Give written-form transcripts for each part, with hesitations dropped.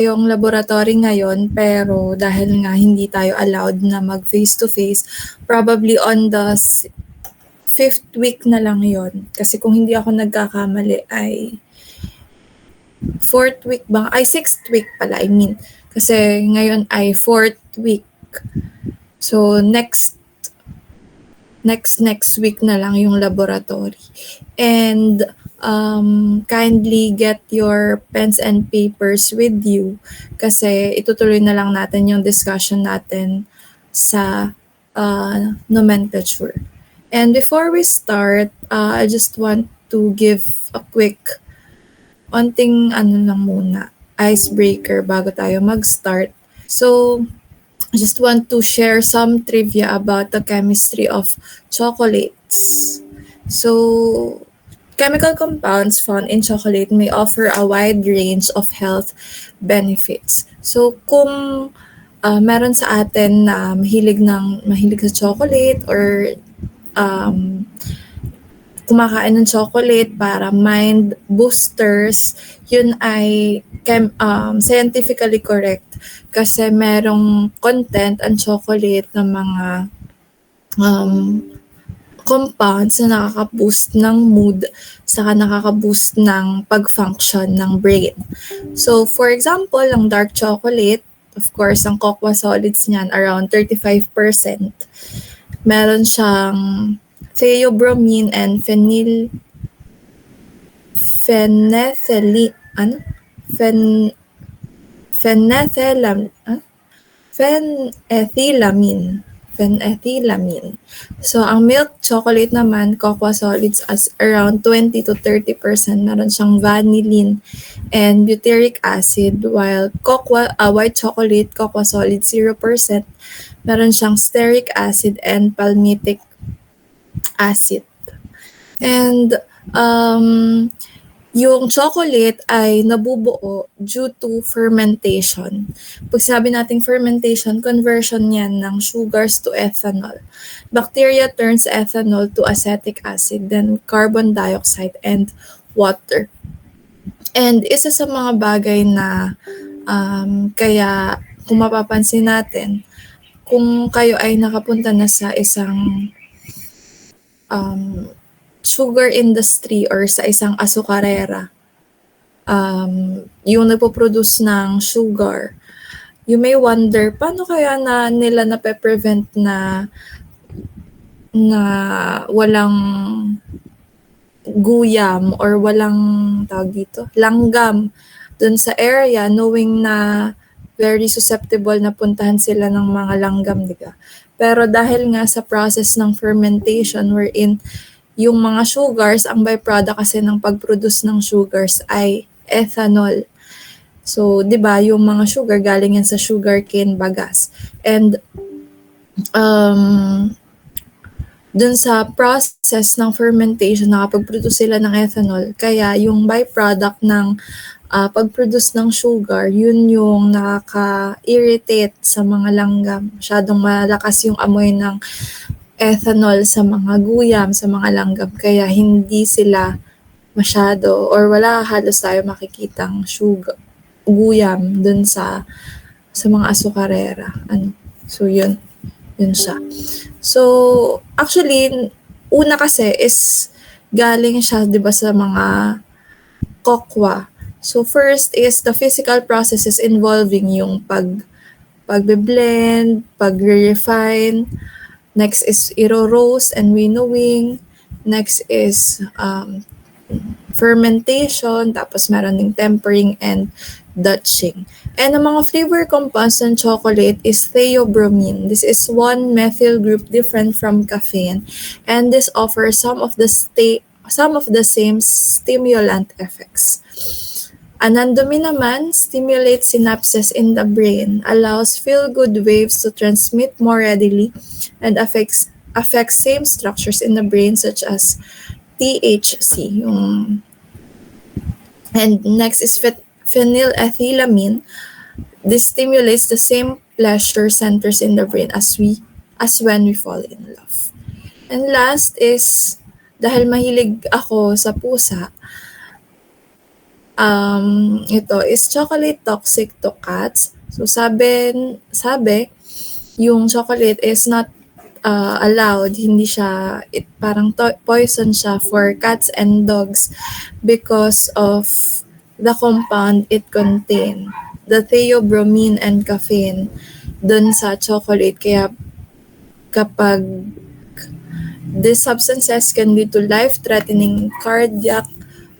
yung laboratory ngayon, pero dahil nga hindi tayo allowed na mag face-to-face, probably on the 5th week na lang yon. Kasi kung hindi ako nagkakamali ay 4th week ba? Ay, 6th week pala, I mean. Kasi ngayon ay 4th week. So, next week na lang yung laboratory. And kindly get your pens and papers with you kasi itutuloy na lang natin yung discussion natin sa nomenclature. And before we start, I just want to give a quick icebreaker bago tayo mag-start. So, I just want to share some trivia about the chemistry of chocolates. So, chemical compounds found in chocolate may offer a wide range of health benefits. So, kung meron sa atin na mahilig sa chocolate or kumakain ng chocolate para mind boosters, yun ay scientifically correct kasi merong content ang chocolate ng mga compounds na nakaka-boost ng mood saka nakaka-boost ng pag-function ng brain. So, for example, ang dark chocolate, of course, ang cocoa solids niyan around 35%. Meron siyang theobromine and phenethylamine. So, ang milk chocolate naman, cocoa solids as around 20 to 30%. Meron siyang vanillin and butyric acid, while white chocolate, cocoa solids 0%. Meron siyang stearic acid and palmitic acid. And yung chocolate ay nabubuo due to fermentation. Pag sabi nating fermentation, conversion yan ng sugars to ethanol. Bacteria turns ethanol to acetic acid, then carbon dioxide and water. And isa sa mga bagay na kaya kung mapapansin natin, kung kayo ay nakapunta na sa isang sugar industry or sa isang asukarera, yung nagpo-produce ng sugar, you may wonder, paano kaya nila nape-prevent na walang guyam or walang langgam dun sa area, knowing na very susceptible na puntahan sila ng mga langgam, diba? Pero dahil nga sa process ng fermentation wherein yung mga sugars, ang byproduct kasi ng pag-produce ng sugars ay ethanol. So, 'di ba, yung mga sugar galing yan sa sugarcane bagas. And dun sa process ng fermentation, nakapag-produce sila ng ethanol. Kaya yung byproduct ng pag-produce ng sugar, yun yung nakaka-irritate sa mga langgam. Masyadong malakas yung amoy ng ethanol sa mga guyam, sa mga langgam, kaya hindi sila masyado or wala halos tayo makikitang guyam dun sa mga asukarera. So yun siya. So actually, una kasi is galing siya, 'di ba, sa mga cocoa. So first is the physical processes involving yung pagbe-blend, pag-refine. Next is iro-roast and winnowing. Next is fermentation. Tapos meron ding tempering and Dutching. And ang mga flavor compounds ng chocolate is theobromine. This is one methyl group different from caffeine, and this offers some of the same stimulant effects. Anandamide naman stimulates synapses in the brain, allows feel-good waves to transmit more readily, and affects same structures in the brain such as THC. And next is phenylethylamine. This stimulates the same pleasure centers in the brain as when we fall in love. And last is, dahil mahilig ako sa pusa, ito, is chocolate toxic to cats? So sabi yung chocolate is not allowed, hindi siya, parang poison siya for cats and dogs because of the compound it contain, the theobromine and caffeine dun sa chocolate. Kaya kapag these substances can lead to life-threatening cardiac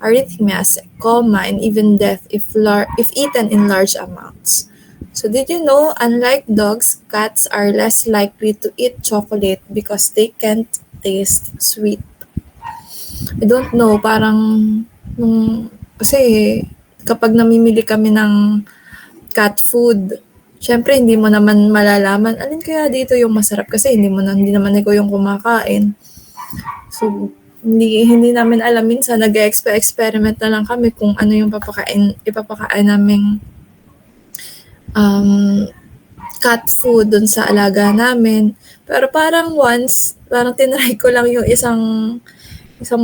arrhythmias, coma, and even death if eaten in large amounts. So did you know, unlike dogs, cats are less likely to eat chocolate because they can't taste sweet. I don't know, parang kasi kapag namimili kami ng cat food, syempre hindi mo naman malalaman alin kaya dito yung masarap kasi hindi naman ikaw yung kumakain. So hindi namin alam, minsan nag-experiment na lang kami kung ano yung ipapakain naming cat food dun sa alaga namin. Pero parang parang tinry ko lang yung isang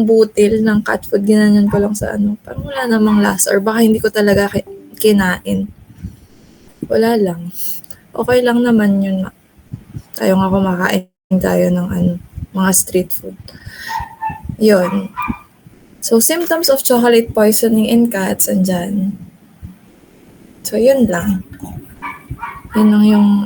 butil ng cat food, ginanyan ko lang sa parang wala namang lasa, or baka hindi ko talaga kinain. Wala lang. Okay lang naman yun. Tayo nga kumakain tayo ng mga street food. Yun. So, symptoms of chocolate poisoning in cats, andyan. So, yun lang. Yun lang yung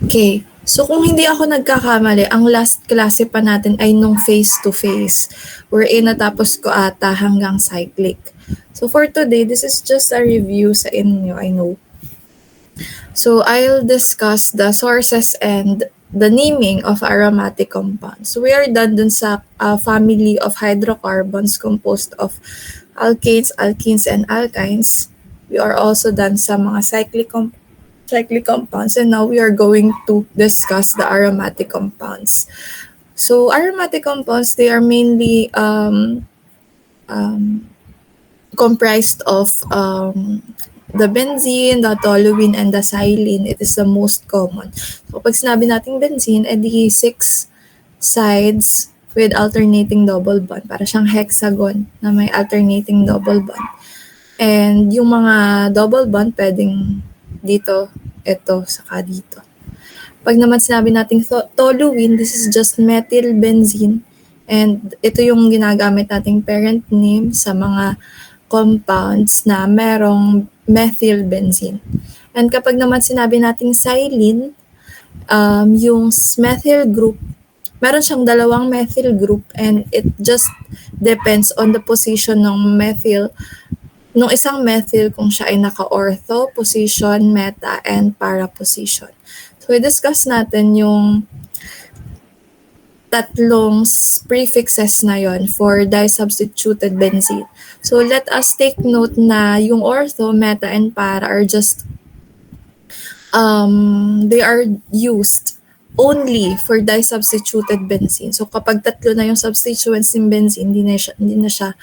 Okay. So, kung hindi ako nagkakamali, ang last klase pa natin ay nung face-to-face, wherein natapos ko ata hanggang cyclic. So, for today, this is just a review sa inyo, I know. So, I'll discuss the sources and the naming of aromatic compounds. So, we are done dun sa family of hydrocarbons composed of alkanes, alkenes, and alkynes. We are also done sa mga cyclic compounds, and now we are going to discuss the aromatic compounds. So aromatic compounds, they are mainly comprised of the benzene, the toluene, and the xylene. It is the most common. So pag sinabi nating benzene, edi 6 sides with alternating double bond. Para siyang hexagon na may alternating double bond. And yung mga double bond, pwedeng dito, ito, saka dito. Pag naman sinabi nating toluene, this is just methyl benzene. And ito yung ginagamit nating parent name sa mga compounds na merong methyl benzene. And kapag naman sinabi nating xylene, yung methyl group, meron siyang dalawang methyl group, and it just depends on the position ng methyl nung isang methyl, kung siya ay naka-ortho position, meta, and para position. So, i-discuss natin yung tatlong prefixes na yon for disubstituted benzene. So, let us take note na yung ortho, meta, and para are just, they are used only for disubstituted benzene. So, kapag tatlo na yung substituents ng benzene, hindi na siya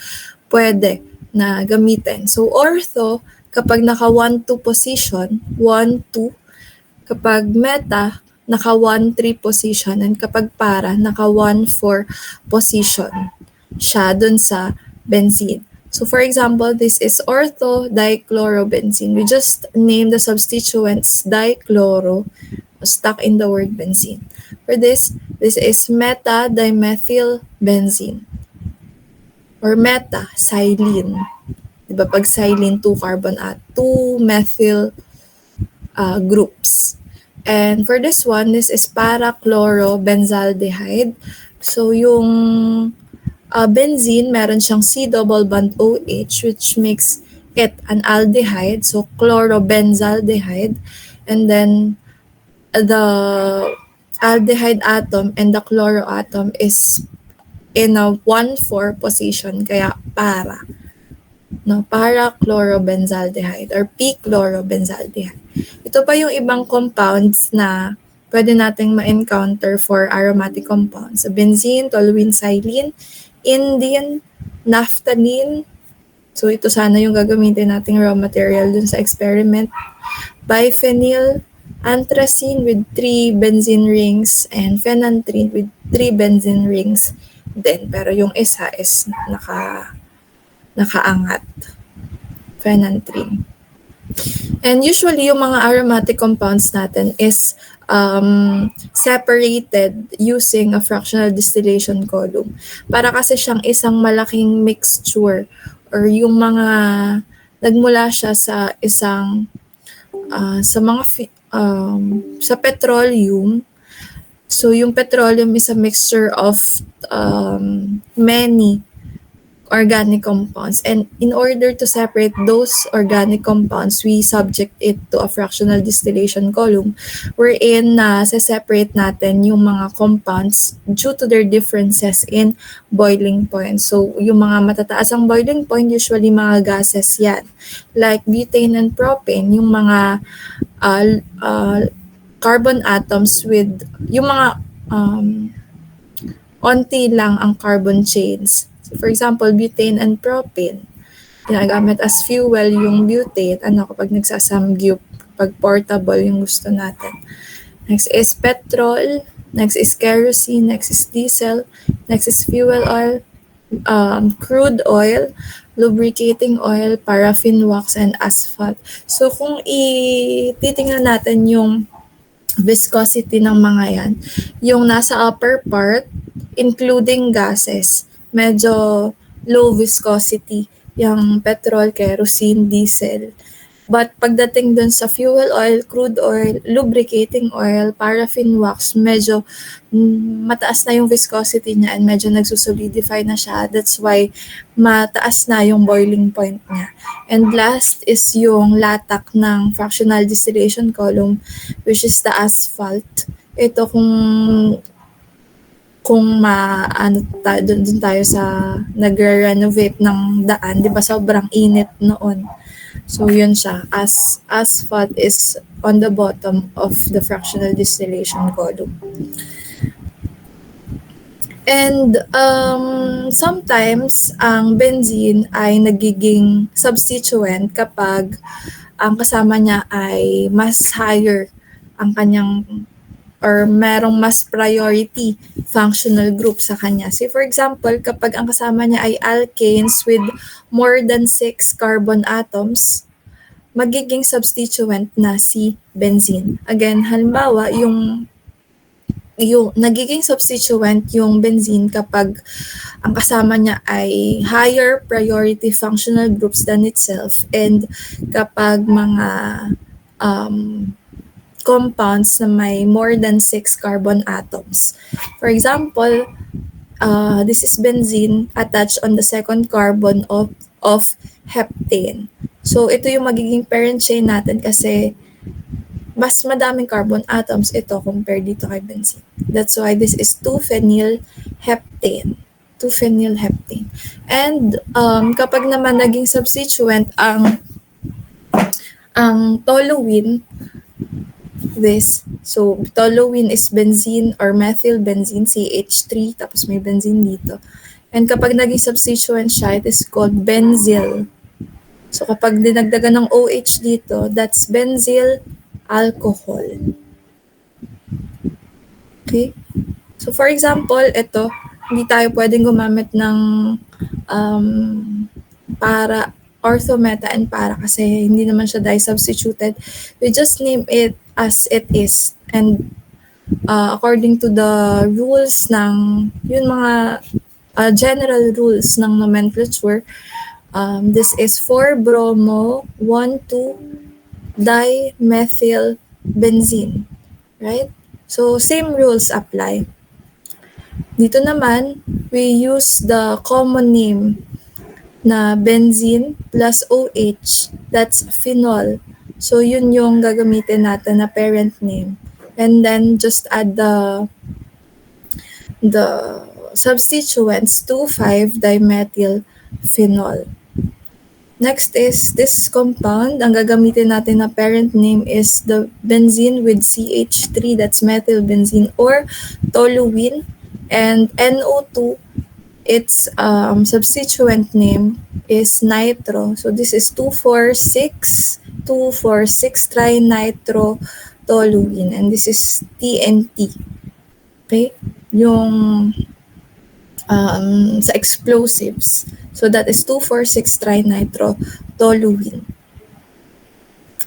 pwede na gamitin. So, ortho, kapag naka 1-2 position, 1-2. Kapag meta, naka 1-3 position. And kapag para, naka 1-4 position siya dun sa benzene. So, for example, this is ortho dichlorobenzene. We just name the substituents dichloro, stuck in the word benzene. For this is meta dimethyl benzene. Or meta, xylene. Diba pag xylene, 2 carbon at 2 methyl groups. And for this one, this is para-chlorobenzaldehyde. So yung benzene, meron siyang C double bond OH, which makes it an aldehyde. So chlorobenzaldehyde. And then the aldehyde atom and the chloro atom is in a 1-4 position, kaya para. No, para-chlorobenzaldehyde or p-chlorobenzaldehyde. Ito pa yung ibang compounds na pwede nating ma-encounter for aromatic compounds. So, benzene, toluene, xylene, indiene, naphthalene. So, ito sana yung gagamitin nating raw material dun sa experiment. biphenyl anthracene with 3 benzene rings, and phenanthrene with 3 benzene rings din. Pero yung isa is nakaangat, phenanthrene. And usually, yung mga aromatic compounds natin is separated using a fractional distillation column. Para kasi siyang isang malaking mixture, or yung mga nagmula siya sa isang sa petroleum. So yung petroleum is a mixture of many organic compounds, and in order to separate those organic compounds, we subject it to a fractional distillation column wherein separate natin yung mga compounds due to their differences in boiling point. So yung mga matataas ang boiling point, usually mga gases yan, like butane and propane, yung mga carbon atoms with yung mga onti lang ang carbon chains. For example, butane and propane. Ginagamit as fuel yung butane, kapag nagsasamgyup, pag portable yung gusto natin. Next is petrol, next is kerosene, next is diesel, next is fuel oil, crude oil, lubricating oil, paraffin wax, and asphalt. So kung titingnan natin yung viscosity ng mga yan, yung nasa upper part, including gases, medyo low viscosity, yung petrol, kerosene, diesel. But pagdating dun sa fuel oil, crude oil, lubricating oil, paraffin wax, medyo mataas na yung viscosity niya and medyo nagsusolidify na siya. That's why mataas na yung boiling point niya. And last is yung latak ng fractional distillation column, which is the asphalt. Ito kung dun tayo sa nagre-renovate ng daan, di ba sobrang init noon. So yun siya, asphalt is on the bottom of the fractional distillation column. And sometimes ang benzene ay nagiging substituent kapag ang kasama niya ay mas higher ang kanyang, or merong mas priority functional group sa kanya. Say for example, kapag ang kasama niya ay alkanes with more than 6 carbon atoms, magiging substituent na si benzene. Again, halimbawa, yung nagiging substituent yung benzene kapag ang kasama niya ay higher priority functional groups than itself, and kapag mga compounds na may more than 6 carbon atoms. For example, this is benzene attached on the second carbon of heptane. So ito yung magiging parent chain natin kasi mas madaming carbon atoms ito compared dito kay benzene. That's why this is 2-phenylheptane. 2-phenylheptane. And kapag naman naging substituent ang toluene, so toluene is benzene or methylbenzene, CH3, tapos may benzene dito. And kapag naging substituent siya, it is called benzyl. So kapag dinagdagan ng OH dito, that's benzyl alcohol. Okay? So for example, ito, hindi tayo pwedeng gumamit ng para, ortho, meta, and para kasi hindi naman siya di-substituted. We just name it as it is. And according to the rules ng, yun mga general rules ng nomenclature, this is 4-bromo 1,2-dimethylbenzene. Right? So same rules apply. Dito naman, we use the common name na benzene plus OH, that's phenol. So yun yung gagamitin natin na parent name. And then just add the substituents, 2,5-dimethylphenol. Next is this compound. Ang gagamitin natin na parent name is the benzene with CH3, that's methylbenzene, or toluene. And NO2, its substituent name is nitro. So this is 2,4,6 2,4,6-trinitrotoluene, and this is TNT. Okay? Yung sa explosives. So that is 2,4,6-trinitrotoluene.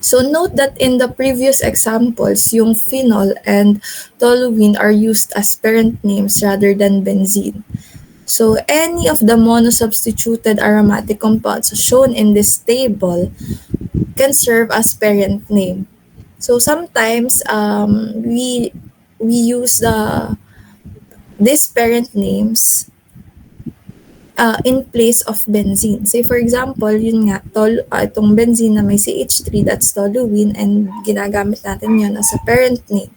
So note that in the previous examples, yung phenol and toluene are used as parent names rather than benzene. So any of the monosubstituted aromatic compounds shown in this table can serve as parent name. So sometimes we use these parent names in place of benzene. Say for example, yun nga, itong benzene na may CH3, that's toluene, and ginagamit natin yun as a parent name.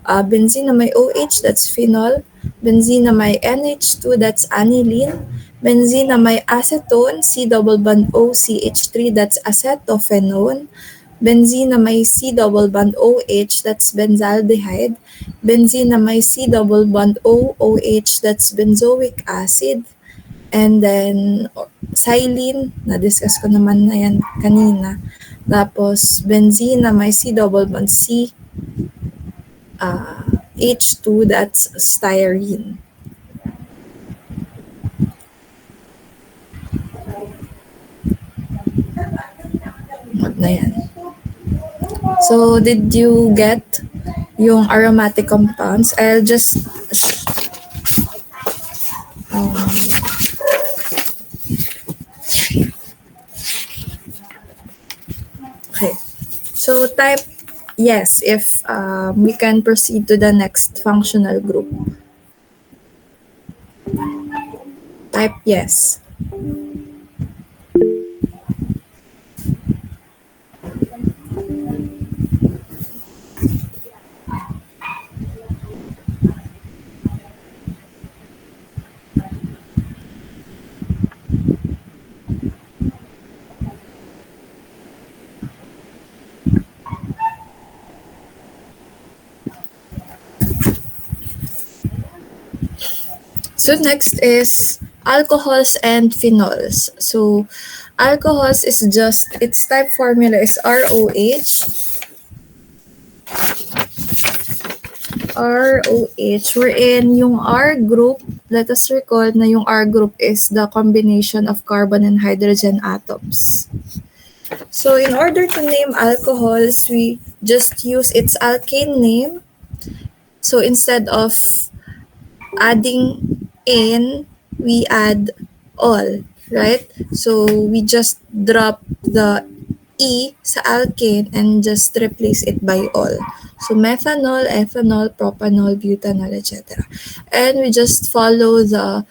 Benzene na may OH, that's phenol. Benzene na may NH2, that's aniline. Benzene na may acetone, C double bond O CH3, that's acetophenone. Benzene na may C double bond OH, that's benzaldehyde. Benzene na may C double bond O OH, that's benzoic acid. And then, xylene, na-discuss ko naman na yan kanina. Tapos, benzene na may C double bond C, H2, that's styrene. Wag na yan. So, did you get yung aromatic compounds? I'll just okay. So, type yes if we can proceed to the next functional group. Type yes. So next is alcohols and phenols. So alcohols is just, its type formula is ROH. ROH, wherein yung R group, let us recall na yung R group is the combination of carbon and hydrogen atoms. So in order to name alcohols, we just use its alkane name. So instead of adding in, we add all, right? So we just drop the E sa alkane and just replace it by all. So methanol, ethanol, propanol, butanol, etc. And we just follow the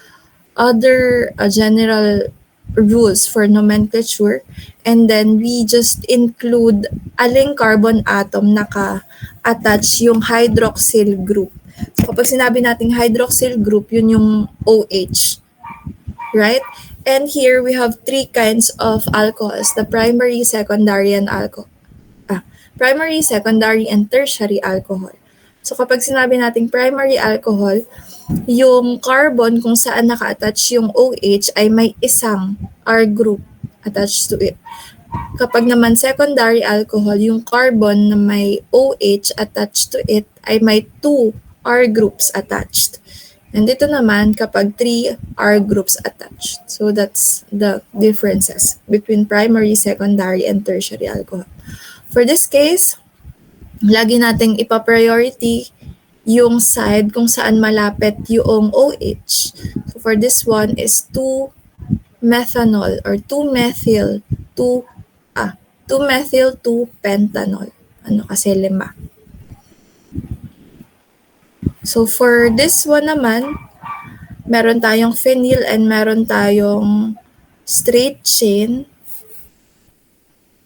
other general rules for nomenclature, and then we just include aling carbon atom naka-attach yung hydroxyl group. So kapag sinabi nating hydroxyl group, yun yung OH, right? And here we have three kinds of alcohols, the primary, secondary, and primary, secondary, and tertiary alcohol. So kapag sinabi nating primary alcohol, yung carbon kung saan naka-attach yung OH ay may isang R group attached to it. Kapag naman secondary alcohol, yung carbon na may OH attached to it ay may 2 R groups attached. And dito naman kapag 3 R groups attached. So that's the differences between primary, secondary, and tertiary alcohol. For this case, lagi nating ipa-priority yung side kung saan malapit yung OH. So for this one is 2-methanol or 2-methyl, 2-methyl 2-pentanol. Ano kasi 5. So for this one naman, meron tayong phenyl and meron tayong straight chain.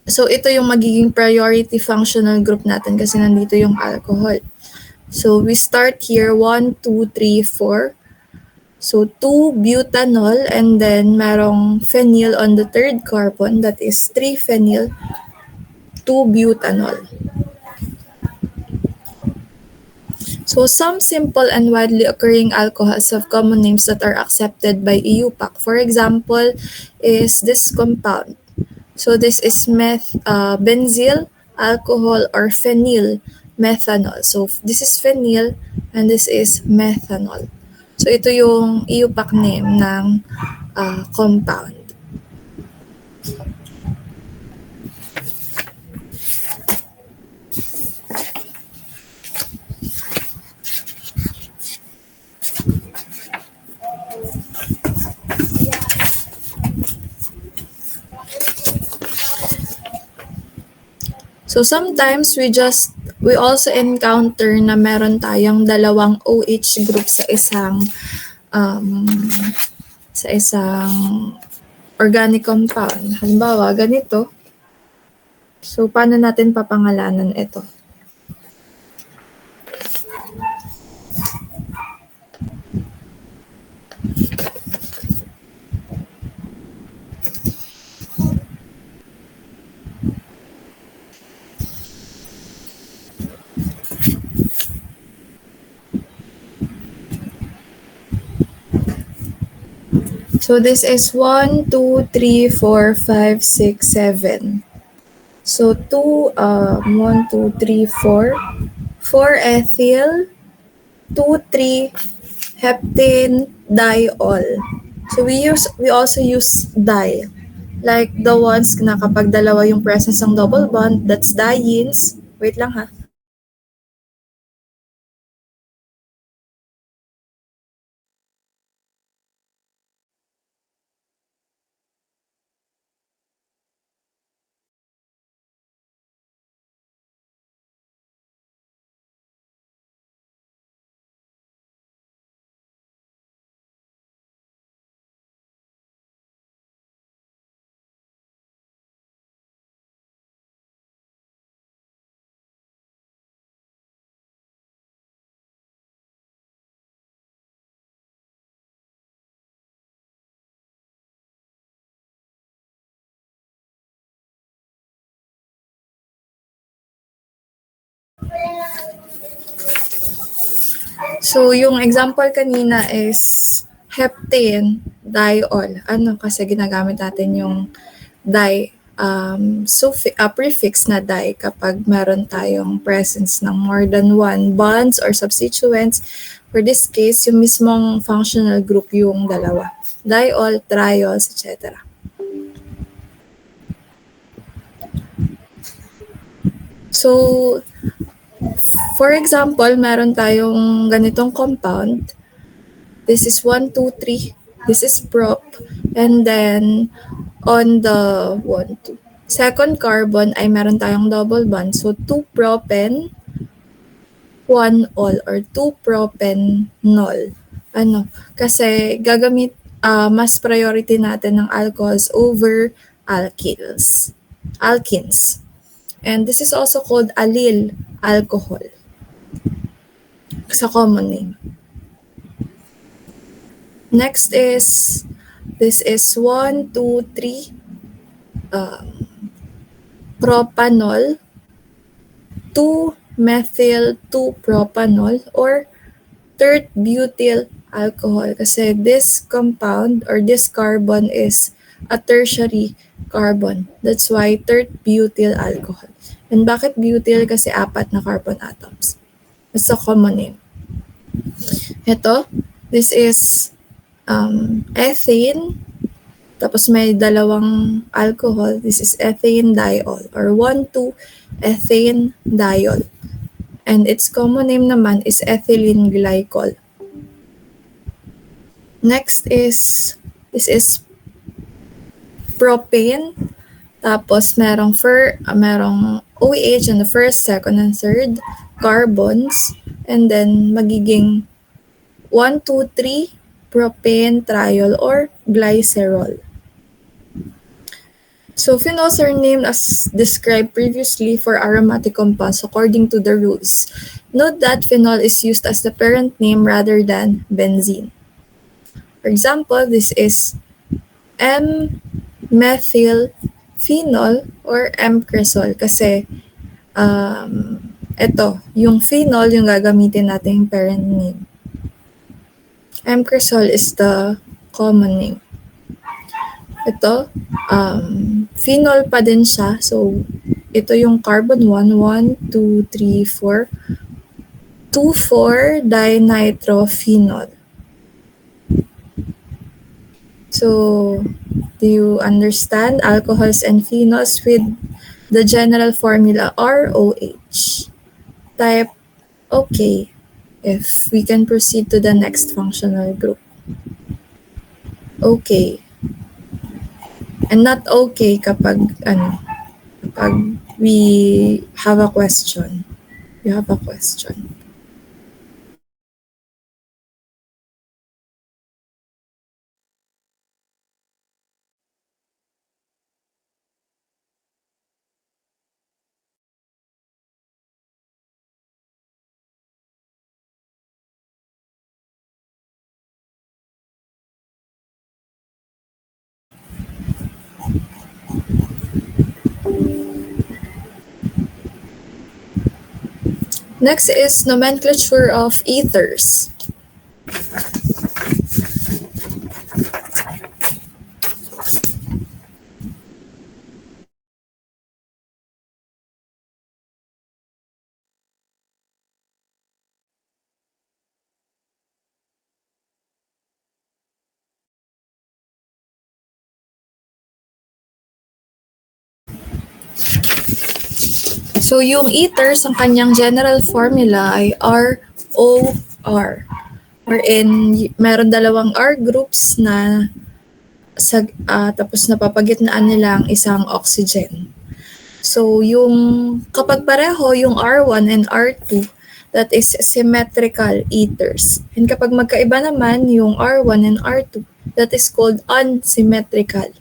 So ito yung magiging priority functional group natin kasi nandito yung alcohol. So we start here 1, 2, 3, 4. So 2-butanol and then merong phenyl on the third carbon, that is 3-phenyl 2-butanol. So some simple and widely occurring alcohols have common names that are accepted by EU PAC. For example, is this compound. So this is benzyl alcohol or phenyl methanol. So this is phenyl and this is methanol. So ito yung IUPAC name ng compound. So sometimes we also encounter na meron tayong dalawang OH group sa isang organic compound. Halimbawa, ganito. So paano natin papangalanan ito? So this is 1, 2, 3, 4, 5, 6, 7. So 1, 2, 3, 4. 4 ethyl, 2, 3 heptane diol. So we also use di. Like the ones na kapag dalawa yung presence ng double bond, that's dienes. Wait lang ha. So, yung example kanina is heptane diol. Kasi ginagamit natin yung prefix na di kapag meron tayong presence ng more than one bonds or substituents. For this case, yung mismong functional group yung dalawa. Diol, triols, etc. So, for example, meron tayong ganitong compound. This is 1, 2, 3. This is prop. And then, on the 1, 2. Second carbon ay meron tayong double bond. So, 2 propen, 1 ol, or 2 propenol. Kasi mas priority natin ng alcohols over alkenes. And this is also called allyl alcohol sa common name. Next is, this is 1, 2, 3 propanol, 2 methyl 2-propanol, or tert-butyl alcohol. Kasi this compound or this carbon is a tertiary carbon. That's why tert-butyl alcohol. And bakit butyl? Kasi 4 na carbon atoms. That's a common name. Ito, this is ethane. Tapos may dalawang alcohol. This is ethane diol or 1,2 ethane diol. And its common name naman is ethylene glycol. Next is, this is propane. Tapos merong OH in the first, second, and third carbons. And then magiging 1, 2, 3 propane triol or glycerol. So phenols are named as described previously for aromatic compounds according to the rules. Note that phenol is used as the parent name rather than benzene. For example, this is M-methylphenol or M-cresol kasi ito, yung phenol yung gagamitin natin yung parent name. M-cresol is the common name. Ito, phenol pa din siya. So, ito yung carbon 1, 1, 2, 3, 4. 2,4-dinitrophenol. So, do you understand alcohols and phenols with the general formula ROH? Type OK if we can proceed to the next functional group. Okay. And not okay kapag kapag we have a question. You have a question. Next is nomenclature of ethers. So yung ethers, ang kanyang general formula ay ROR. Wherein meron dalawang R groups na tapos napapagitnaan nila ang isang oxygen. So yung kapag pareho yung R1 and R2, that is symmetrical ethers. And kapag magkaiba naman yung R1 and R2, that is called unsymmetrical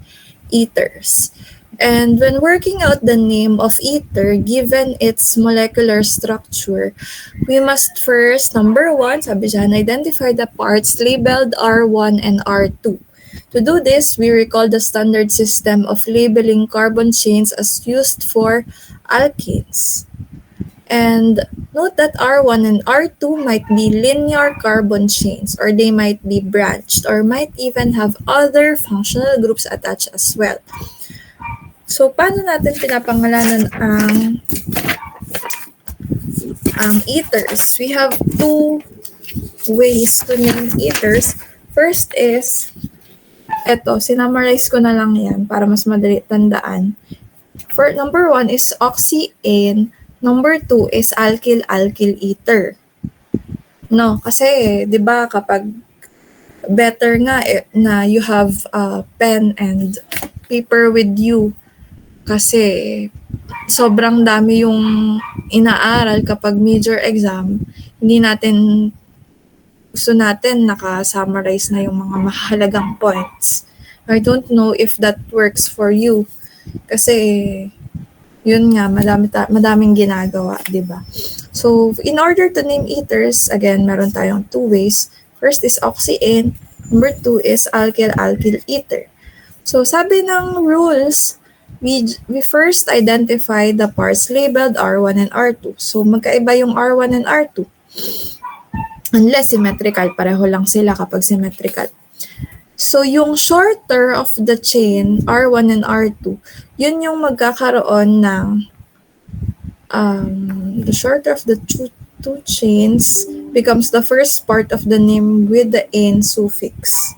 ethers. And when working out the name of ether, given its molecular structure, we must first, number one, sabi dyan, identify the parts labeled R1 and R2. To do this, we recall the standard system of labeling carbon chains as used for alkanes. And note that R1 and R2 might be linear carbon chains, or they might be branched, or might even have other functional groups attached as well. So, paano natin pinapangalanan ang ethers? We have two ways to name ethers. First is, eto, sinamarize ko na lang yan para mas madali tandaan. For number one is oxy-N, number two is alkyl-alkyl ether. No, kasi, di ba, kapag better nga na you have pen and paper with you, kasi sobrang dami yung inaaral kapag major exam, hindi natin gusto natin naka-summarize na yung mga mahalagang points. I don't know if that works for you kasi yun nga madaming ginagawa, 'di ba? So in order to name ethers, again, meron tayong two ways. First is oxy-N, number two is alkyl-alkyl ether. So sabi ng rules, we first identify the parts labeled R1 and R2. So, magkaiba yung R1 and R2. Unless symmetrical, pareho lang sila kapag symmetrical. So, yung shorter of the chain, R1 and R2, yun yung magkakaroon ng the shorter of the two chains becomes the first part of the name with the N suffix.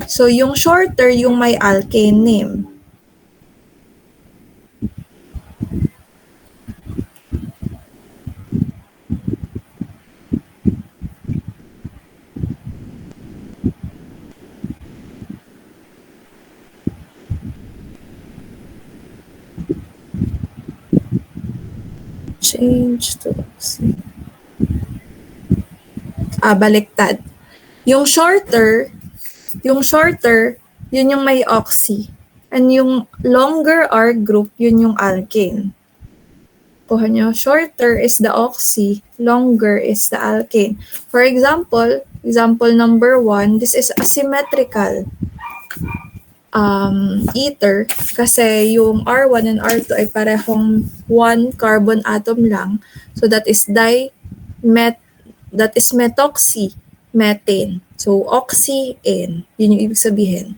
So, yung shorter, yung may alkane name. Change to oxy. Baliktad. Yung shorter, yun yung may oxy. And yung longer R group, yun yung alkane. Kuha nyo, shorter is the oxy, longer is the alkane. For example number 1, this is asymmetrical ether kasi yung R1 and R2 ay parehong one carbon atom lang. So that is methoxy. methane. So, oxy-N. Yun yung ibig sabihin.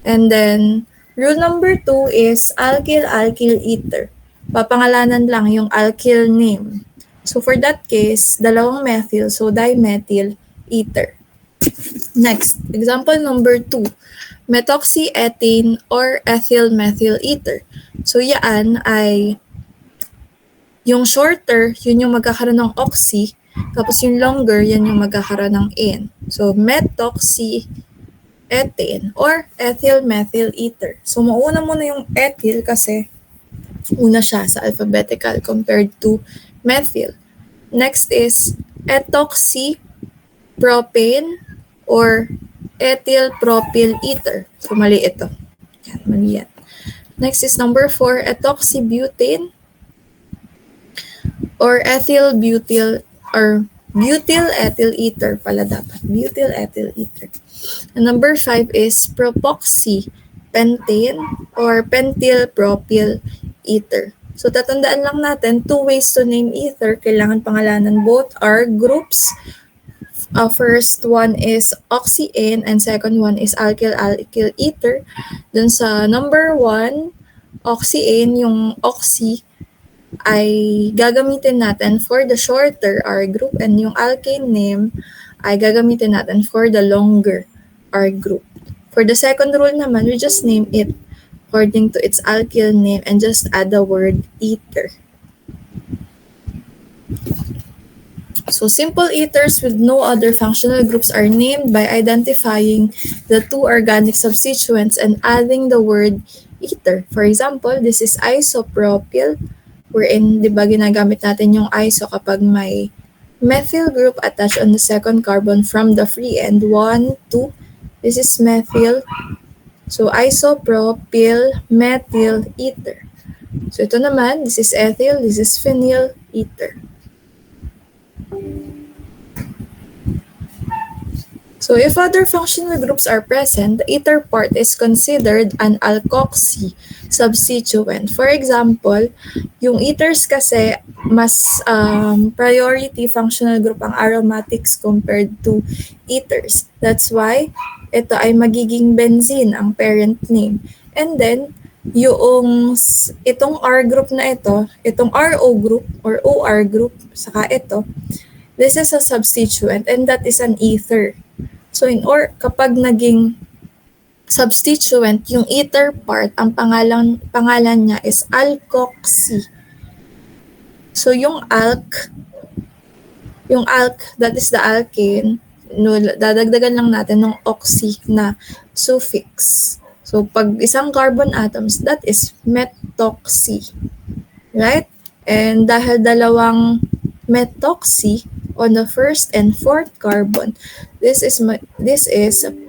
And then, rule number 2 is alkyl-alkyl ether. Papangalanan lang yung alkyl name. So, for that case, dalawang methyl, so dimethyl ether. Next, example number 2, methoxyethane or ethyl-methyl ether. So, yan ay yung shorter, yun yung magkakaroon ng oxy, tapos yung longer, yan yung magkakaroon ng N. So, methoxyethane or ethyl-methyl ether. So, mauna muna yung ethyl kasi una siya sa alphabetical compared to methyl. Next is ethoxypropane or ethyl-propyl ether. So, mali ito. Yan, mali yan. Next is number 4, ethoxybutane or ethyl-butyl or butyl-ethyl ether pala dapat. Butyl-ethyl ether. And number 5 is propoxypentane or pentyl-propyl ether. So, tatandaan lang natin, 2 ways to name ether. Kailangan pangalanan both are groups. First one is oxy-N and second one is alkyl-alkyl ether. Dun sa number 1, oxy-N, yung oxy, ay gagamitin natin for the shorter R group and yung alkane name ay gagamitin natin for the longer R group. For the second rule naman, we just name it according to its alkyl name and just add the word ether. So simple ethers with no other functional groups are named by identifying the two organic substituents and adding the word ether. For example, this is isopropyl, wherein, di ba, ginagamit natin yung iso kapag may methyl group attached on the second carbon from the free end. 1, 2. This is methyl. So, isopropyl methyl ether. So, ito naman, this is ethyl, this is phenyl ether. So, if other functional groups are present, the ether part is considered an alkoxy substituent. For example, yung ethers kasi mas priority functional group ang aromatics compared to ethers. That's why ito ay magiging benzene ang parent name. And then, itong R group na ito, itong RO group or OR group, saka ito, this is a substituent and that is an ether. So kapag naging substituent, yung ether part, ang pangalan niya is alkoxy. So yung alk, that is the alkane, dadagdagan lang natin ng oxy na suffix. So pag isang carbon atoms, that is methoxy. Right? And dahil dalawang methoxy on the first and fourth carbon, this is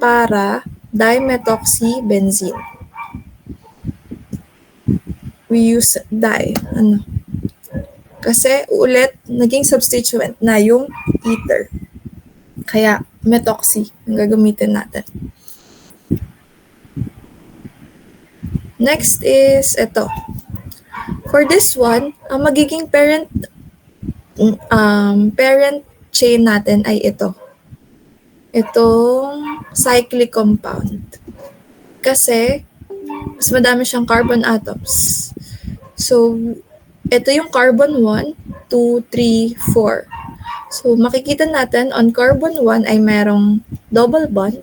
para dimethoxybenzene. We use di. Kasi ulit, naging substituent na yung ether. Kaya methoxy ang gagamitin natin. Next is ito. For this one, ang magiging parent chain natin ay ito. Itong cyclic compound. Kasi, mas madami siyang carbon atoms. So, ito yung carbon 1, 2, 3, 4. So, makikita natin on carbon 1 ay merong double bond.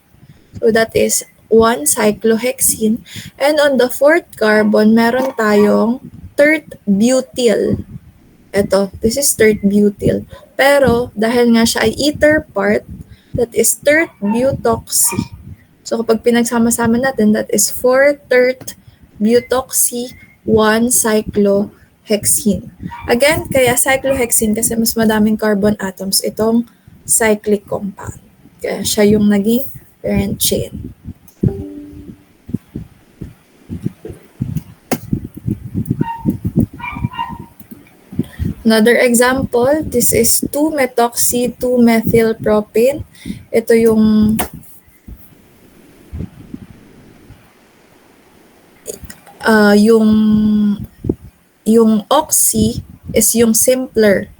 So, that is 1 cyclohexene. And on the fourth carbon, meron tayong tert butyl. Ito, this is tert butyl. Pero, dahil nga siya ay ether part, that is tert butoxy. So, kapag pinagsama-sama natin, that is 4 tert butoxy, 1 cyclohexene. Again, kaya cyclohexene kasi mas madaming carbon atoms itong cyclic compound. Kaya siya yung naging parent chain. Another example, this is 2-methoxy, 2-methylpropane. Ito yung oxy is yung simpler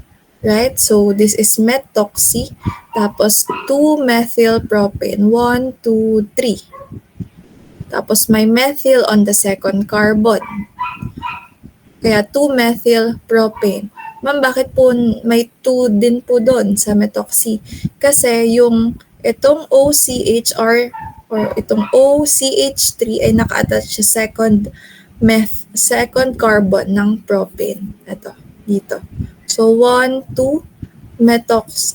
right? So this is methoxy, tapos 2-methylpropane, 1, 2, 3. Tapos may methyl on the second carbon. Kaya 2-methylpropane. Ma'am, bakit po may 2 din po doon sa methoxy? Kasi yung itong OCHR or itong OCH3 ay naka-attach sa second carbon ng propane. Ito, dito. So 1, 2,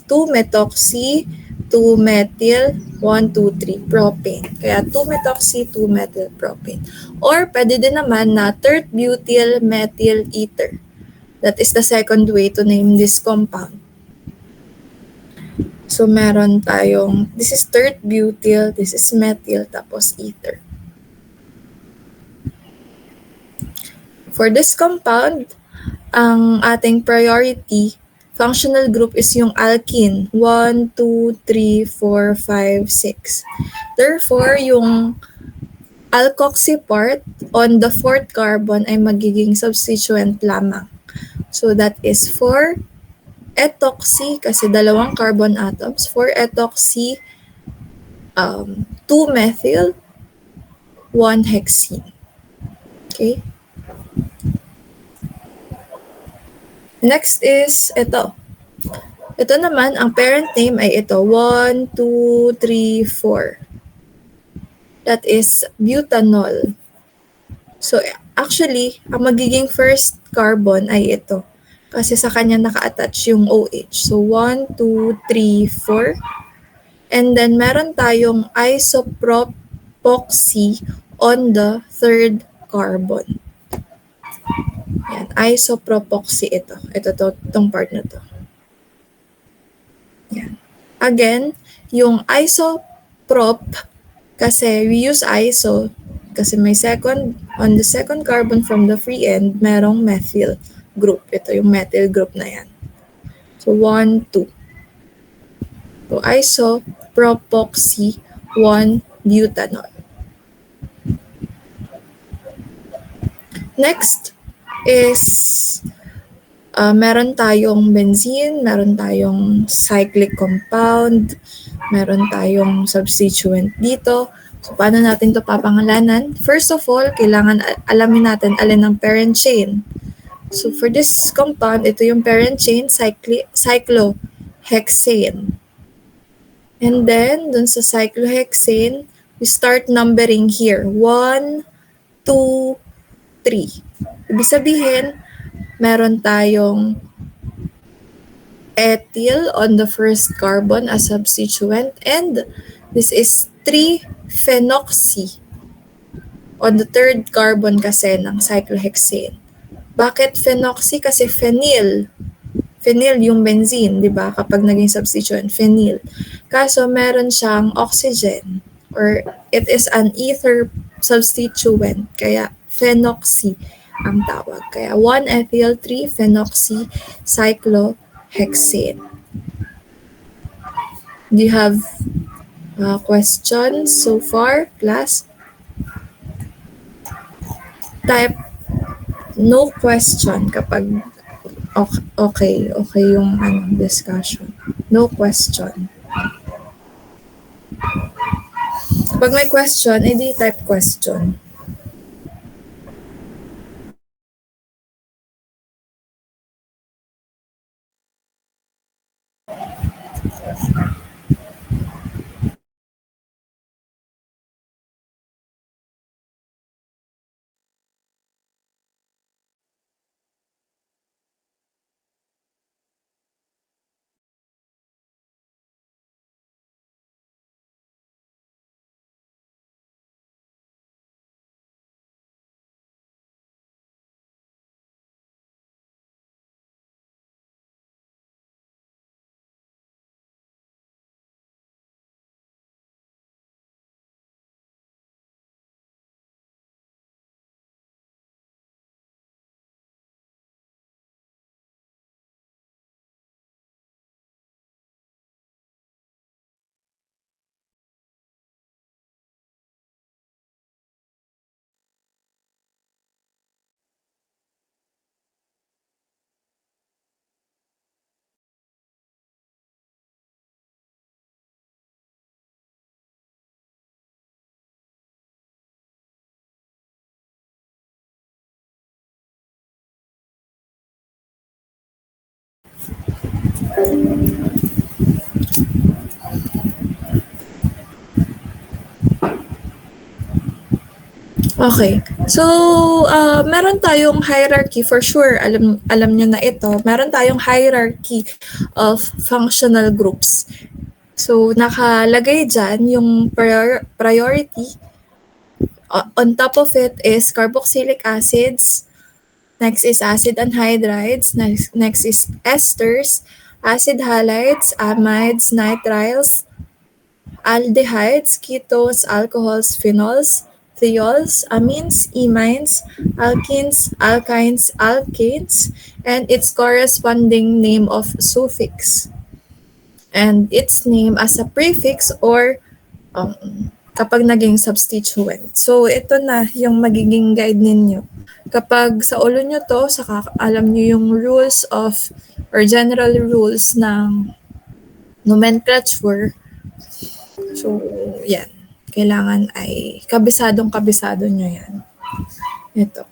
2-methoxy, 2-methyl, 1, 2, 3, propane. Kaya 2-methoxy, 2-methylpropane. Or pwede din naman na tert-butyl methyl ether. That is the second way to name this compound. So meron tayong, this is tert-butyl, this is methyl, tapos ether. For this compound, ang ating priority functional group is yung alkene. 1, 2, 3, 4, 5, 6. Therefore, yung alkoxy part on the fourth carbon ay magiging substituent lamang. So that is 4 ethoxy kasi dalawang carbon atoms. 4 ethoxy, 2 methyl, 1 hexene. Okay? Next is ito. Ito naman, ang parent name ay ito. 1, 2, 3, 4. That is butanol. So actually, ang magiging first carbon ay ito. Kasi sa kanya naka-attach yung OH. So 1, 2, 3, 4. And then meron tayong isopropoxy on the third carbon. Yan, isopropoxy ito. Itong part na to. Yan. Again, yung isoprop, kasi we use iso, kasi may on the second carbon from the free end, merong methyl group. Ito yung methyl group na yan. So 1, 2. So isopropoxy, 1 butanol. Next is meron tayong benzene, meron tayong cyclic compound, meron tayong substituent dito. So, paano natin ito papangalanan? First of all, kailangan alamin natin alin ang parent chain. So, for this compound, ito yung parent chain, cyclohexane. And then, dun sa cyclohexane, we start numbering here. 1, 2, 3. Ibig sabihin, meron tayong ethyl on the first carbon as substituent, and this is 3-phenoxy on the third carbon kasi ng cyclohexane. Bakit phenoxy? Kasi phenyl. Phenyl yung benzene, di ba? Kapag naging substituent, phenyl. Kaso meron siyang oxygen or it is an ether substituent. Kaya phenoxy ang tawag. Kaya 1-ethyl, 3-phenoxy cyclohexane. Do you have questions so far, class? Type no question kapag okay yung discussion. No question. Kapag may question, edi type question. Okay. So, meron tayong hierarchy for sure. Alam niyo na ito. Meron tayong hierarchy of functional groups. So, nakalagay dyan yung priority. On top of it is carboxylic acids. Next is acid anhydrides. Next is esters, acid halides, amides, nitriles, aldehydes, ketones, alcohols, phenols, thiols, amines, imines, alkenes, alkynes, alkanes, and its corresponding name of suffix. And its name as a prefix or kapag naging substituent. So, ito na yung magiging guide ninyo. Kapag sa ulo nyo to, saka alam nyo yung rules of or general rules ng nomenclature. So, yan. Kailangan ay kabisado nyo yan. Ito.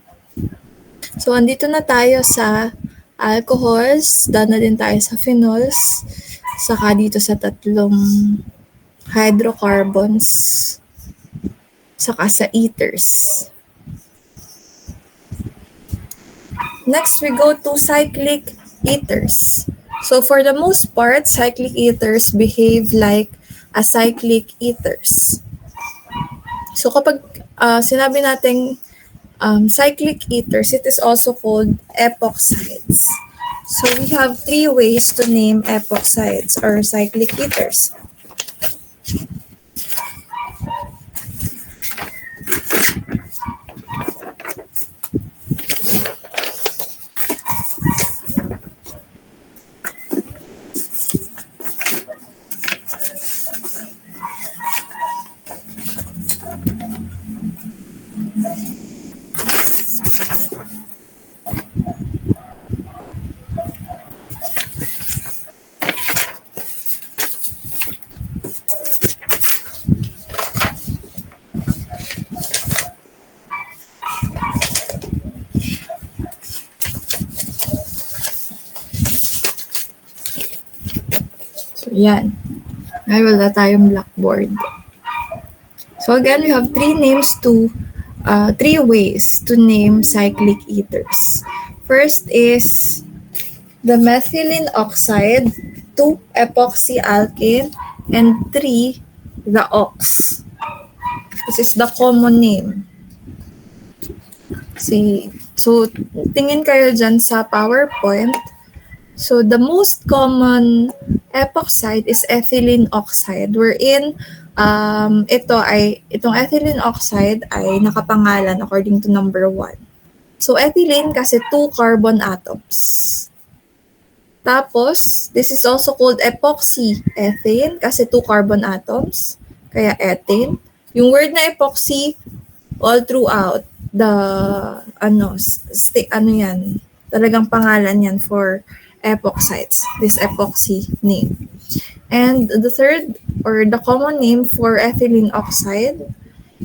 So, andito na tayo sa alcohols. Daan na din tayo sa phenols. Saka dito sa tatlong hydrocarbons. Saka sa ethers. Next, we go to cyclic ethers. So, for the most part, cyclic ethers behave like acyclic ethers. So, kapag sinabi natin cyclic ethers, it is also called epoxides. So, we have 3 ways to name epoxides or cyclic ethers. Yan. Ay, wala tayong blackboard. So again, we have 3 ways to name cyclic ethers. First is the methylene oxide, 2 epoxy alkane, and 3 the ox. This is the common name. So tingin kayo dyan sa PowerPoint. So the most common epoxide is ethylene oxide, wherein itong ethylene oxide ay nakapangalan according to number 1. So ethylene kasi 2 carbon atoms. Tapos, this is also called epoxy ethane kasi 2 carbon atoms, kaya ethane. Yung word na epoxy all throughout the yan, talagang pangalan yan for epoxides, this epoxy name. And the third or the common name for ethylene oxide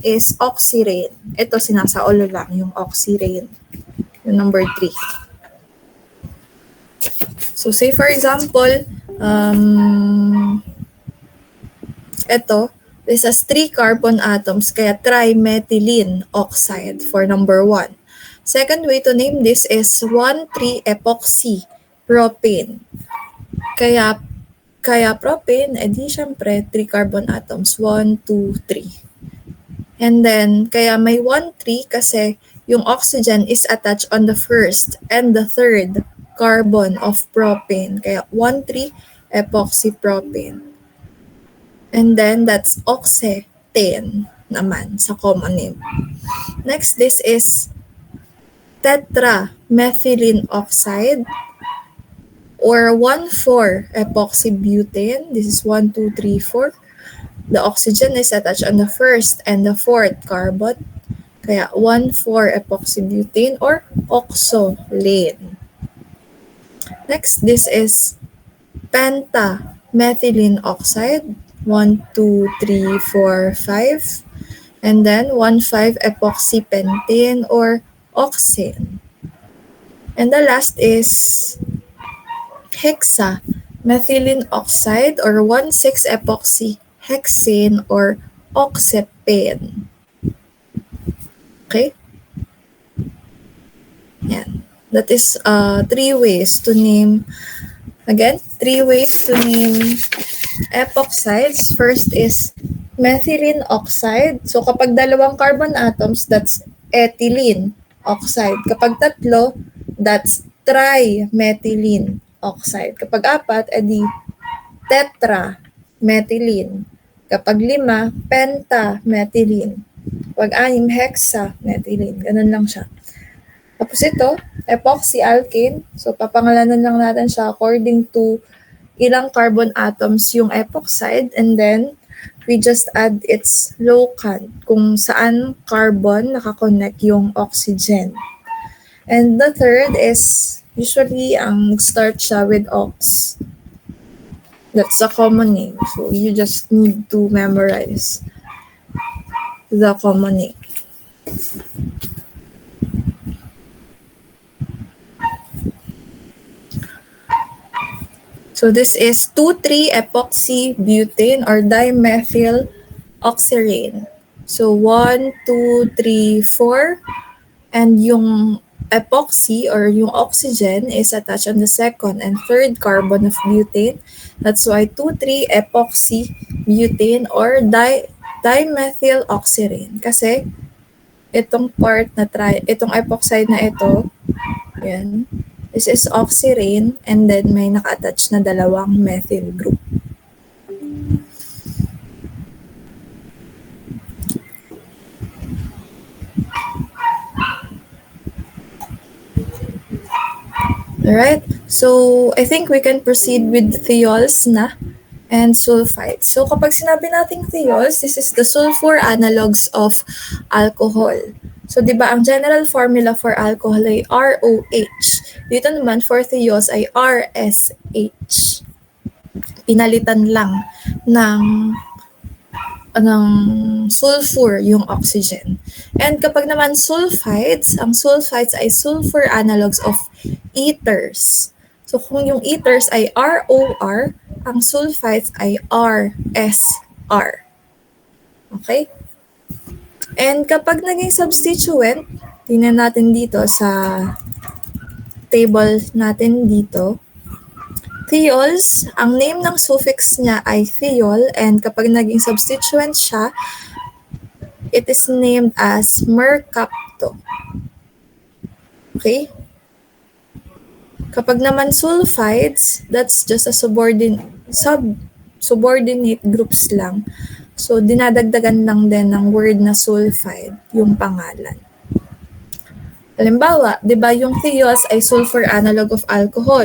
is oxirane. Ito sinasaulo lang yung oxirane. Yung number 3. So say for example, ito, this has 3 carbon atoms kaya trimethylene oxide for number 1. Second way to name this is 1,3-epoxy propane. Kaya propane, edi syempre 3 carbon atoms, 1, 2, 3. And then, kaya may 1,3 kasi yung oxygen is attached on the first and the third carbon of propane. Kaya 1,3-epoxy propane. And then, that's oxetane naman sa common name. Next, this is tetramethylene oxide or 1,4-epoxy butane. This is 1, 2, 3, 4. The oxygen is attached on the first and the fourth carbon. Kaya 1,4-epoxy butane or oxolane. Next, this is pentamethylene oxide. 1, 2, 3, 4, 5. And then 1,5-epoxy pentane or oxane. And the last is hexamethylene methylene oxide or 1,6-epoxy hexane or oxepane. Okay? Yan. That is 3 ways to name, again, 3 ways to name epoxides. First is methylene oxide. So kapag dalawang carbon atoms, that's ethylene oxide. Kapag tatlo, that's trimethylene oxide. Kapag apat, edi tetramethylene. Kapag 5, pentamethylene. Kapag 6, hexamethylene. Ganun lang siya. Tapos ito, epoxy alkane. So papangalanan lang natin siya according to ilang carbon atoms yung epoxide, and then we just add its locant kung saan carbon nakakonect yung oxygen. And the third is usually ang start siya with ox. That's a common name. So you just need to memorize the common name. So this is 2,3-epoxy butane or dimethyl oxirane. So 1, 2, 3, 4. And yung epoxy or yung oxygen is attached on the second and third carbon of butane. That's why 2,3-epoxy butane or dimethyl oxirane. Kasi itong part na itong epoxide na ito, yan, this is oxirane, and then may naka-attach na dalawang methyl group. Alright, so I think we can proceed with thiols na and sulfites. So kapag sinabi nating thiols, this is the sulfur analogs of alcohol. So, di ba, ang general formula for alcohol ay ROH. Dito naman, for thiols ay RSH. Pinalitan lang ng sulfur yung oxygen. And kapag naman sulfites, ang sulfites ay sulfur analogs of ethers. So, kung yung ethers ay ROR, ang sulfites ay RSR. Okay? And kapag naging substituent, tingnan natin dito sa table natin dito, thiols, ang name ng suffix niya ay thiol, and kapag naging substituent siya, it is named as mercapto. Okay? Kapag naman sulfides, that's just a subordinate groups lang. So, dinadagdagan lang din ng word na sulfide, yung pangalan. Halimbawa, di ba yung thiols ay sulfur analog of alcohol.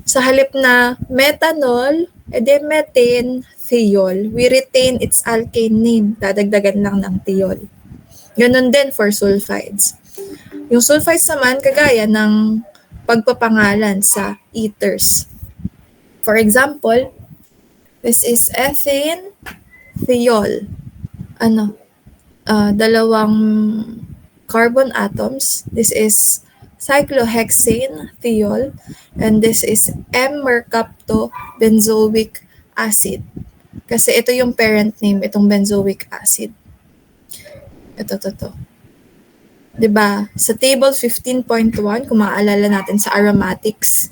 Sa halip na methanol, edi methane thiol. We retain its alkane name. Dadagdagan lang ng thiol. Ganon din for sulfides. Yung sulfides naman, kagaya ng pagpapangalan sa ethers. For example, this is ethane thiol. Dalawang carbon atoms. This is cyclohexane thiol, and this is M-mercaptobenzoic acid. Kasi ito yung parent name, itong benzoic acid. Ito. Diba? Sa table 15.1, kung maaalala natin sa aromatics,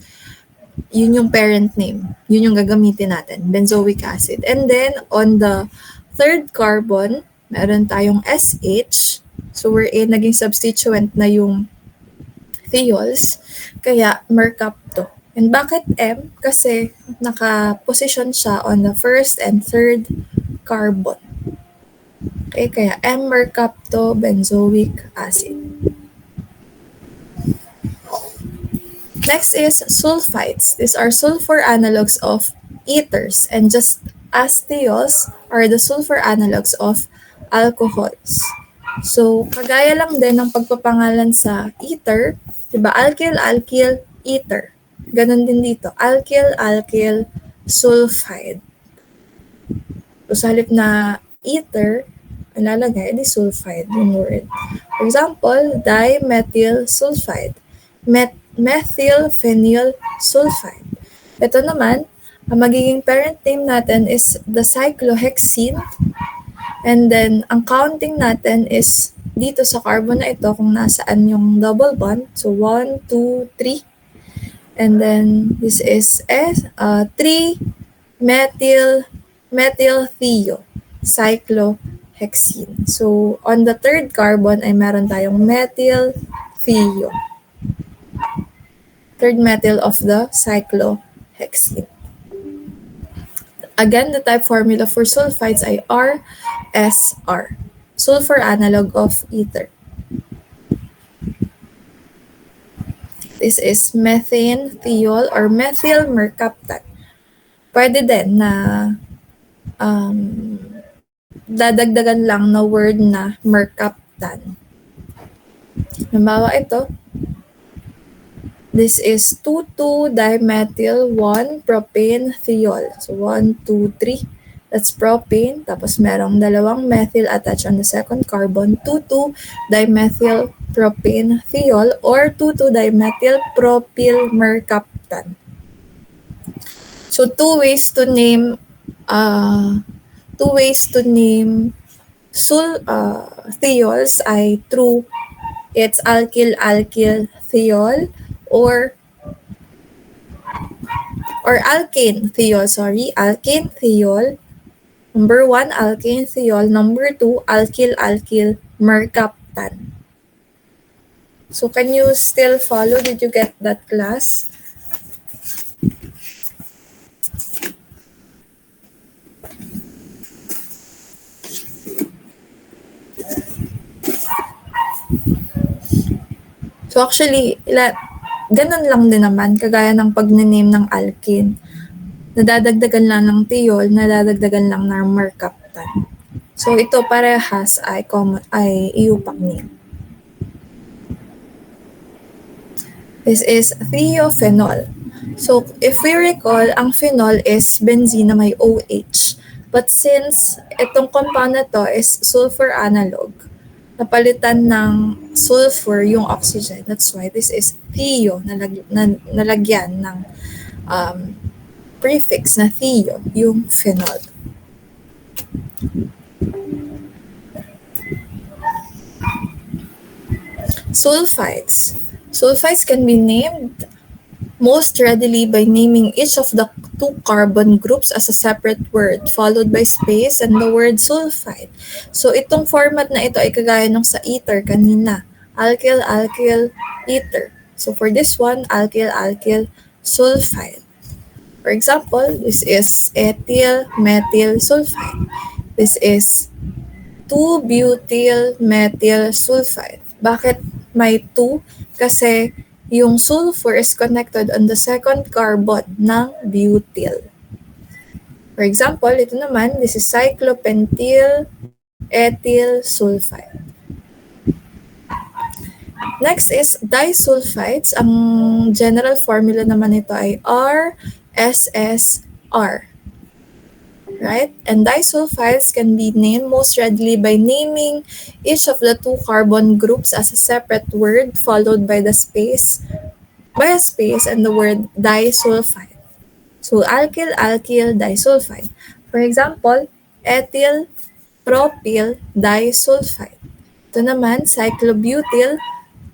yun yung parent name. Yun yung gagamitin natin, benzoic acid. And then, on the third carbon, meron tayong SH. So, naging substituent na yung thiols. Kaya, mercapto. And bakit M? Kasi naka-position siya on the first and third carbon. Okay, kaya M-mercaptobenzoic acid. Next is sulfites. These are sulfur analogs of ethers, and just as thiols are the sulfur analogs of alcohols. So, kagaya lang din ng pagpapangalan sa ether, diba? Alkyl, alkyl, ether. Ganon din dito. Alkyl, alkyl, sulfide. So, sa halip na ether, ang lalagay, di sulfide yung word. For example, dimethyl sulfide. Methyl phenyl sulfide. Ito naman, Ang magiging parent name natin is the cyclohexene. And then, ang counting natin is dito sa carbon na ito kung nasaan yung double bond. So, 1, 2, 3. And then, this is 3-methyl-thio cyclohexene. So, on the third carbon ay meron tayong methyl-thio. Third methyl of the cyclohexene. Again, the type formula for sulfides ay RSR, sulfur analog of ether. This is methane thiol or methyl mercaptan. Pwede din na dadagdagan lang na word na mercaptan. Halimbawa ito, this is 2,2-dimethyl-1-propane thiol. So 1, 2, 3. That's propane. Tapos merong dalawang methyl attached on the second carbon. 2,2-dimethyl-propane thiol or 2,2-dimethyl-propyl-mercaptan. So two ways to name thiols ay through its alkyl-alkyl thiol or alkane thiol, alkane thiol. Number 1, alkane thiol. Number 2, alkyl-alkyl mercaptan. So can you still follow? Did you get that, class? So actually, ganun lang din naman, kagaya ng pag-name ng alkene. Nadadagdagan lang ng thiol, nadadagdagan lang ng mercaptan. So ito parehas ay iupac name. This is thiophenol. So if we recall, ang phenol is benzene na may OH. But since itong compound na to is sulfur analog, napalitan ng sulfur yung oxygen. That's why this is thio, nalagyan ng prefix na thio, yung phenol. Sulfides. Sulfides can be named most readily by naming each of the two carbon groups as a separate word followed by space and the word sulfide. So itong format na ito ay kagaya nung sa ether kanina. Alkyl-alkyl ether. So for this one, alkyl-alkyl sulfide. For example, this is ethyl-methyl sulfide. This is 2-butyl-methyl sulfide. Bakit may 2? Kasi yung sulfur is connected on the second carbon ng butyl. For example, ito naman, this is cyclopentyl ethyl sulfide. Next is disulfides. Ang general formula naman nito ay RSSR. Right? And disulfides can be named most readily by naming each of the two carbon groups as a separate word followed by a space and the word disulfide. So alkyl-alkyl disulfide. For example, ethyl propyl disulfide. Ito naman, cyclobutyl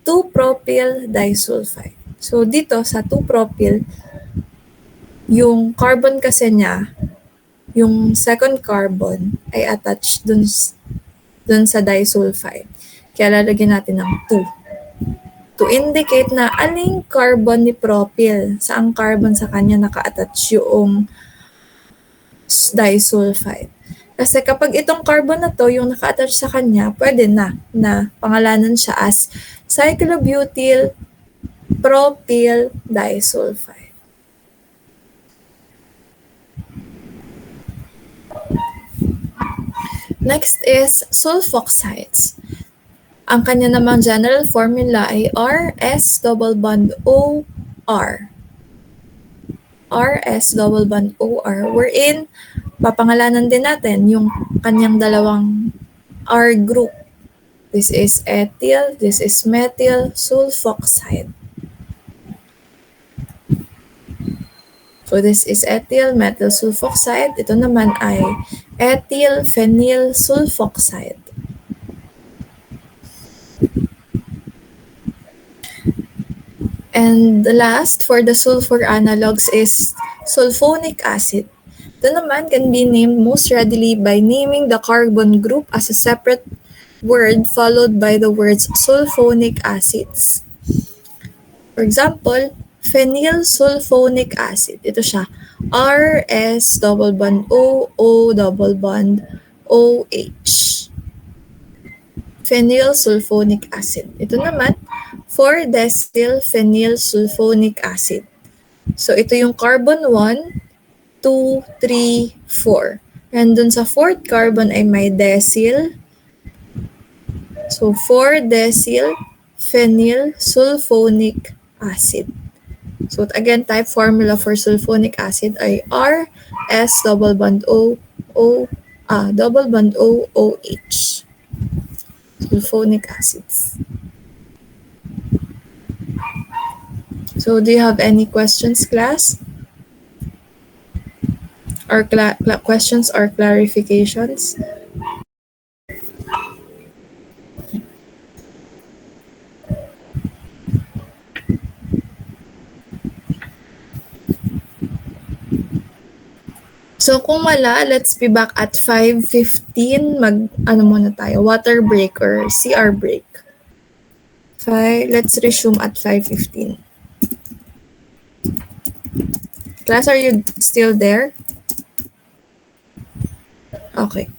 2-propyl disulfide. So dito sa 2-propyl, yung carbon kasi niya, yung second carbon ay attached dun sa disulfide. Kaya lalagyan natin ng 2 to indicate na aling carbon ni propyl, saang carbon sa kanya naka-attach yung disulfide. Kasi kapag itong carbon na to, yung naka-attach sa kanya, pwede na pangalanan siya as cyclobutyl propyl disulfide. Next is sulfoxides. Ang kanya namang general formula ay RS double bond OR. RS double bond OR, wherein papangalanan din natin yung kanyang dalawang R group. This is ethyl, this is methyl sulfoxide. So So this is ethyl methyl sulfoxide. Ito naman ay ethyl phenyl sulfoxide. And the last for the sulfur analogs is sulfonic acid. Ito naman can be named most readily by naming the carbon group as a separate word followed by the words sulfonic acids. For example, phenyl sulfonic acid. Ito siya. RS double bond O, O double bond OH. Phenyl sulfonic acid. Ito naman, 4-decyl phenyl sulfonic acid. So ito yung carbon 1, 2, 3, 4. And dun sa fourth carbon ay may decyl. So 4-decyl phenyl sulfonic acid. So again, type formula for sulfonic acid ay R S double bond O O double bond O OH. Sulfonic acids. So do you have any questions, class? Or questions or clarifications? So kung wala, let's be back at 5:15. Muna tayo, water break or CR break. Let's resume at 5:15. Class, are you still there? Okay.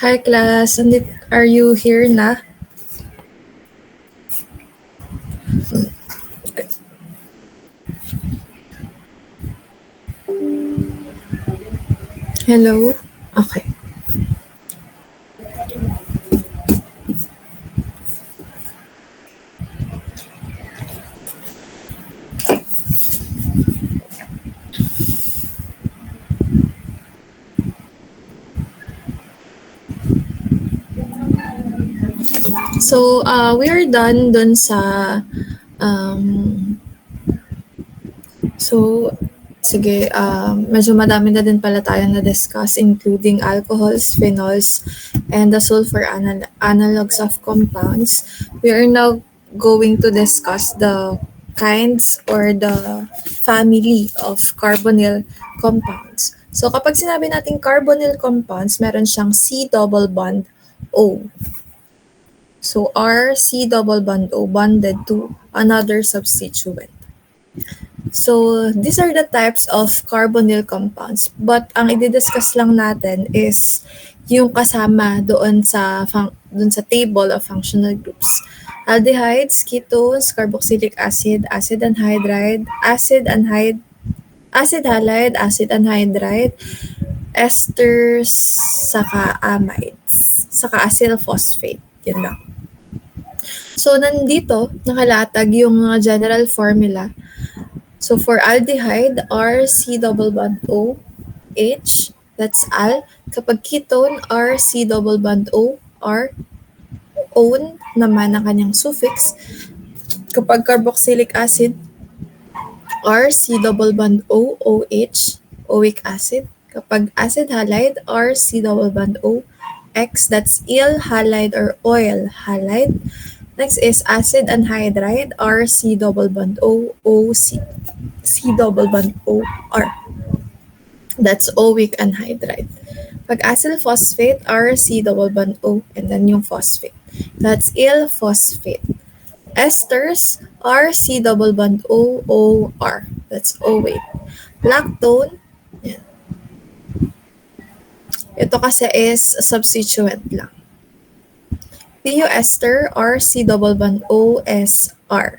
Hi class, are you here na? Hello? Okay. So, we are done dun sa um, so sige, medyo madami na din pala tayong na-discuss including alcohols, phenols, and the sulfur analogs of compounds. We are now going to discuss the kinds or the family of carbonyl compounds. So kapag sinabi natin carbonyl compounds, meron siyang C double bond O. So R C double bond O bonded to another substituent. So these are the types of carbonyl compounds. But ang i-discuss lang natin is yung kasama doon sa table of functional groups. Aldehydes, ketones, carboxylic acid, acid anhydride, acid halide, acid anhydride, esters, saka amides, saka acyl phosphate. Yan lang. So, nandito, nakalatag yung mga general formula. So, for aldehyde, R, C double bond O, H, that's al. Kapag ketone, R, C double bond O, R, own naman ang kanyang suffix. Kapag carboxylic acid, R, C double bond O, OH, oic acid. Kapag acid halide, R, C double bond O, X, that's il halide or oil halide. Next is acid anhydride, R, C double bond O, O, C double bond O, R. That's oic anhydride. Pag acyl phosphate, R, C double bond O, and then yung phosphate. That's il phosphate. Esters, R, C double bond O, O, R. That's OH. Lactone, yan. Ito kasi is substituent lang. Thioester, R, C double bond O, S, R.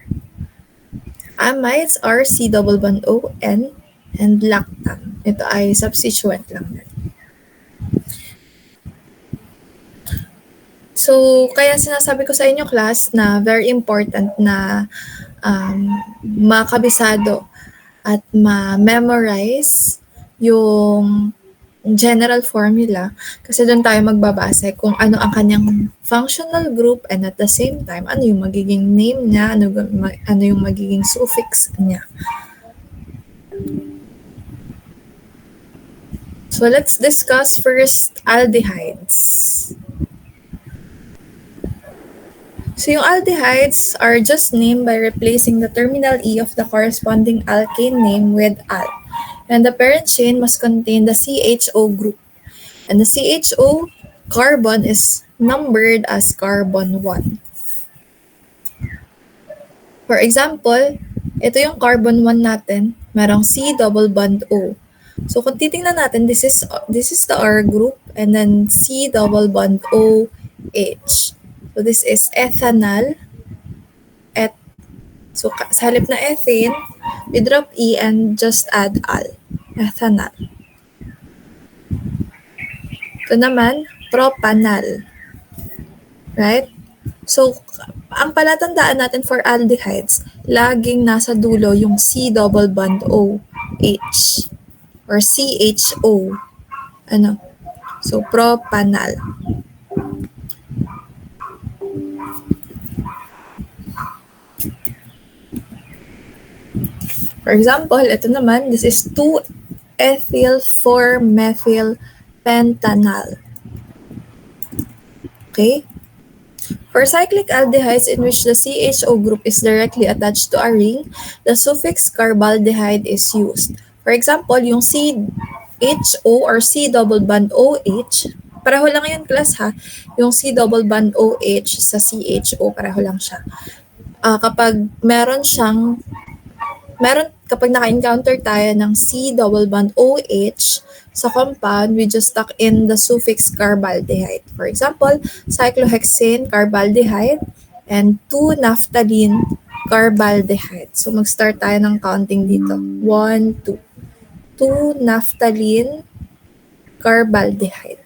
Amides, R, C double bond O, N, and lactam. Ito ay substituent lang. So, kaya sinasabi ko sa inyo class na very important na makabisado at ma-memorize yung general formula kasi doon tayo magbabase kung ano ang kanyang functional group and at the same time ano yung magiging name niya, ano yung magiging suffix niya. So let's discuss first aldehydes. So yung aldehydes are just named by replacing the terminal E of the corresponding alkane name with al. And the parent chain must contain the CHO group. And the CHO carbon is numbered as carbon 1. For example, ito yung carbon 1 natin, merong C double bond O. So kung titingnan natin, this is the R group and then C double bond O H. So this is ethanal. So sa halip na ethane, we drop E and just add al. Ethanal. Ito naman, propanal. Right? So, ang palatandaan natin for aldehydes, laging nasa dulo yung C double bond O H or CHO. So, propanal. For example, ito naman, this is 2-ethyl-4-methyl pentanal. Okay? For cyclic aldehydes in which the CHO group is directly attached to a ring, the suffix carbaldehyde is used. For example, yung CHO or C double bond OH, pareho lang yun class ha, yung C double bond OH sa CHO, pareho lang siya. Kapag kapag naka-encounter tayo ng C double bond OH, sa compound, we just tuck in the suffix carbaldehyde. For example, cyclohexane carbaldehyde and 2-naphthalene carbaldehyde. So mag-start tayo ng counting dito. 1, 2. 2-naphthalene carbaldehyde.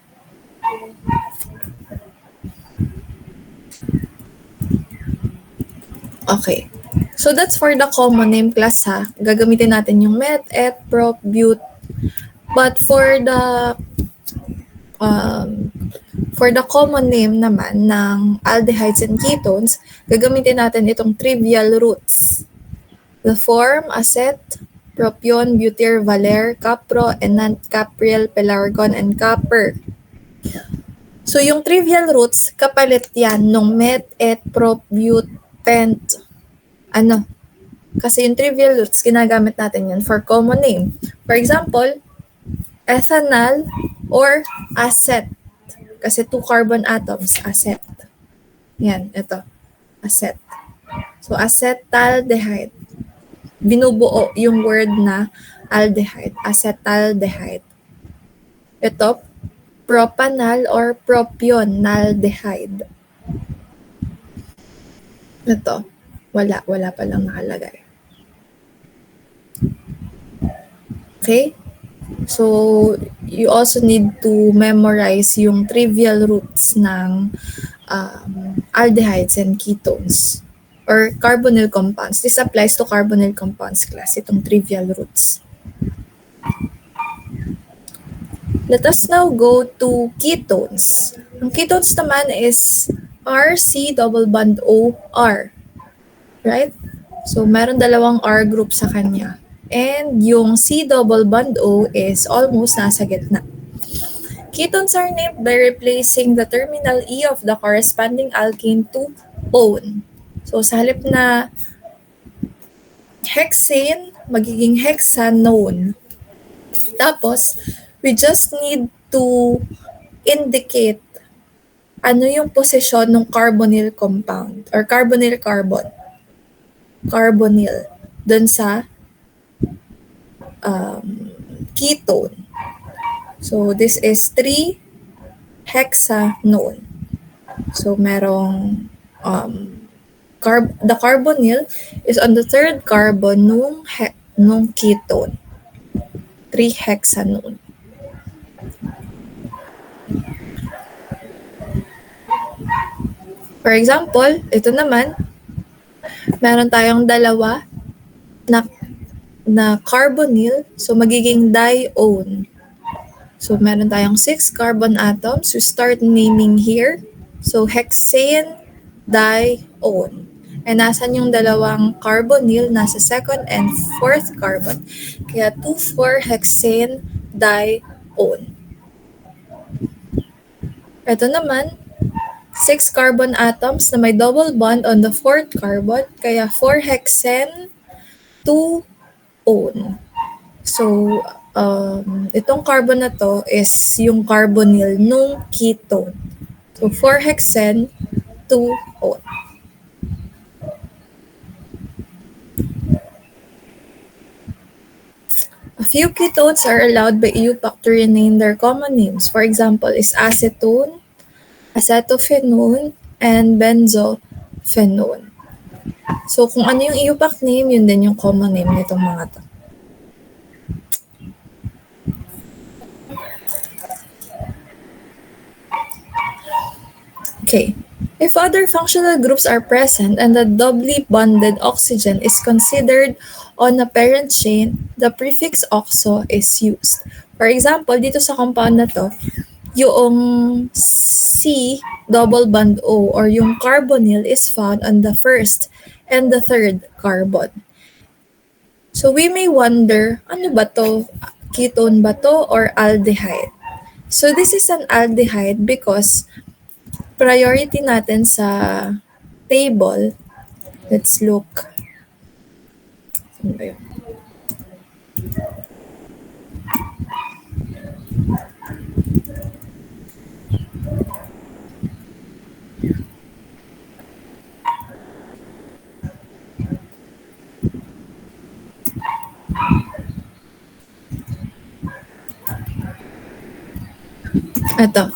Okay. So that's for the common name class ha. Gagamitin natin yung met, et, prop, but. But for the common name naman ng aldehydes and ketones, gagamitin natin itong trivial roots. The form, acet, propion, butyr, valer, capro, enant, capril, pelargon, and copper. So yung trivial roots, kapalit yan nung met, et, prop, but, pent, kasi yung trivial roots, ginagamit natin yan for common name. For example, ethanol or acet. Kasi 2 carbon atoms, acet. Yan, ito. Acet. So, acetaldehyde. Binubuo yung word na aldehyde. Acetaldehyde. Ito, propanal or propionaldehyde. Ito, wala pa lang nakalagay. Okay? So, you also need to memorize yung trivial roots ng aldehydes and ketones or carbonyl compounds. This applies to carbonyl compounds class, itong trivial roots. Let us now go to ketones. Ang ketones naman is RC double bond O R. Right? So, meron dalawang R group sa kanya. And yung C double bond O is almost nasa gitna. Ketones are named by replacing the terminal E of the corresponding alkane to -one. So, sa halip na hexane, magiging hexanone. Tapos, we just need to indicate ano yung posisyon ng carbonyl compound or carbonyl carbon. Carbonyl dun sa ketone. So, this is 3-hexanone. So, merong the carbonyl is on the third carbon nung ketone. 3-hexanone. For example, ito naman, meron tayong dalawa na carbonyl, so magiging dione. So, meron tayong 6 carbon atoms. We start naming here. So, hexane, dione. And nasan yung dalawang carbonyl? Nasa second and fourth carbon. Kaya 2,4-hexane, dione. Ito naman, 6 carbon atoms na may double bond on the fourth carbon. Kaya 4-hexane, 2-one. So, itong carbon na to is yung carbonyl nung ketone. So, 4-hexane, 2-one. A few ketones are allowed by EUPAC to rename their common names. For example, is acetone, acetophenone, and benzophenone. So, kung ano yung EUPAC name, yun din yung common name nitong mga to. Okay. If other functional groups are present and the doubly bonded oxygen is considered on a parent chain, the prefix oxo is used. For example, dito sa compound na to, yung C double bond O or yung carbonyl is found on the first and the third carbon. So we may wonder, ano ba to? Ketone ba to or aldehyde? So this is an aldehyde because priority natin sa table, let's look. Ano ba yun? Ito.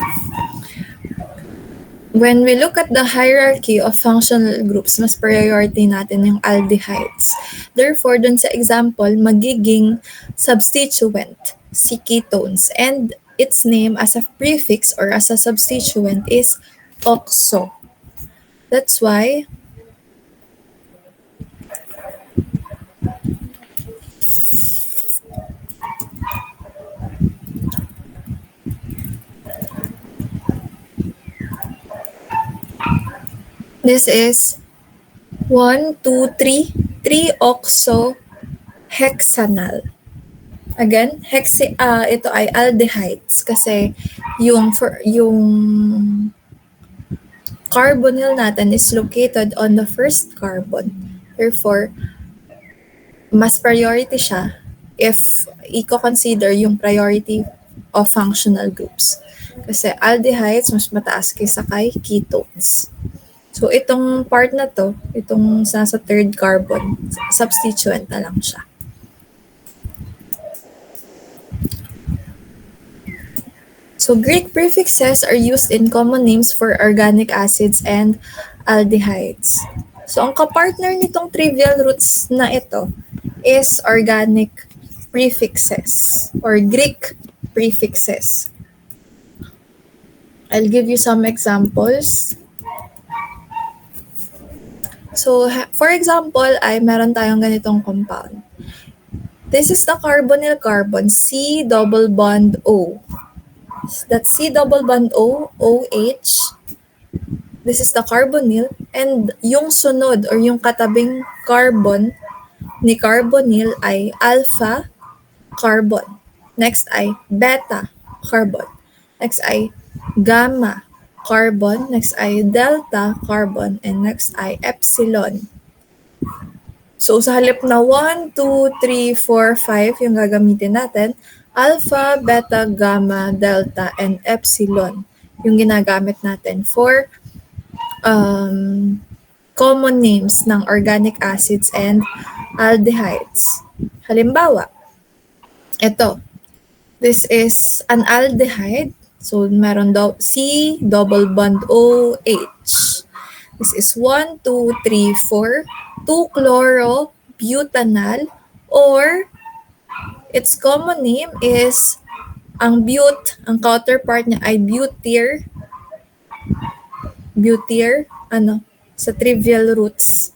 When we look at the hierarchy of functional groups, mas priority natin yung aldehydes. Therefore, dun sa example, magiging substituent si ketones. And its name as a prefix or as a substituent is oxo. That's why this is 1, 2, 3, 3-oxohexanal. Again, ito ay aldehydes kasi yung carbonyl natin is located on the first carbon. Therefore, mas priority siya if i-consider yung priority of functional groups. Kasi aldehydes mas mataas kaysa kay ketones. So itong part na to, itong nasa third carbon, substituent na lang siya. So Greek prefixes are used in common names for organic acids and aldehydes. So ang kapartner nitong trivial roots na ito is organic prefixes or Greek prefixes. I'll give you some examples. So for example, ay meron tayong ganitong compound. This is the carbonyl carbon, C double bond O. That's C double bond O, OH. This is the carbonyl. And yung sunod or yung katabing carbon ni carbonyl ay alpha carbon. Next ay beta carbon. Next ay gamma carbon. Next ay delta carbon. And next ay epsilon. So sa halip na 1, 2, 3, 4, 5 yung gagamitin natin, alpha, beta, gamma, delta, and epsilon yung ginagamit natin for common names ng organic acids and aldehydes. Halimbawa, ito. This is an aldehyde. So, meron daw C double bond OH. This is 1, 2, 3, 4, 2-chloro-butanal or its common name is ang counterpart niya ay butyr, sa trivial roots.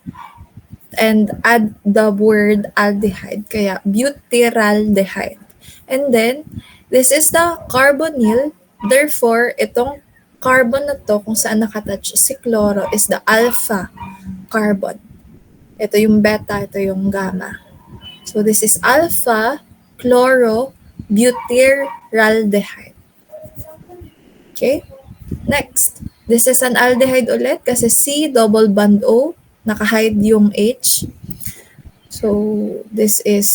And add the word aldehyde, kaya butyraldehyde. And then, this is the carbonyl. Therefore, itong carbon na to, kung saan nakatouch si chloro, is the alpha carbon. Ito yung beta, ito yung gamma. So, this is alpha chloro-butyraldehyde. Okay? Next. This is an aldehyde ulit kasi C double bond O, naka-hide yung H. So, this is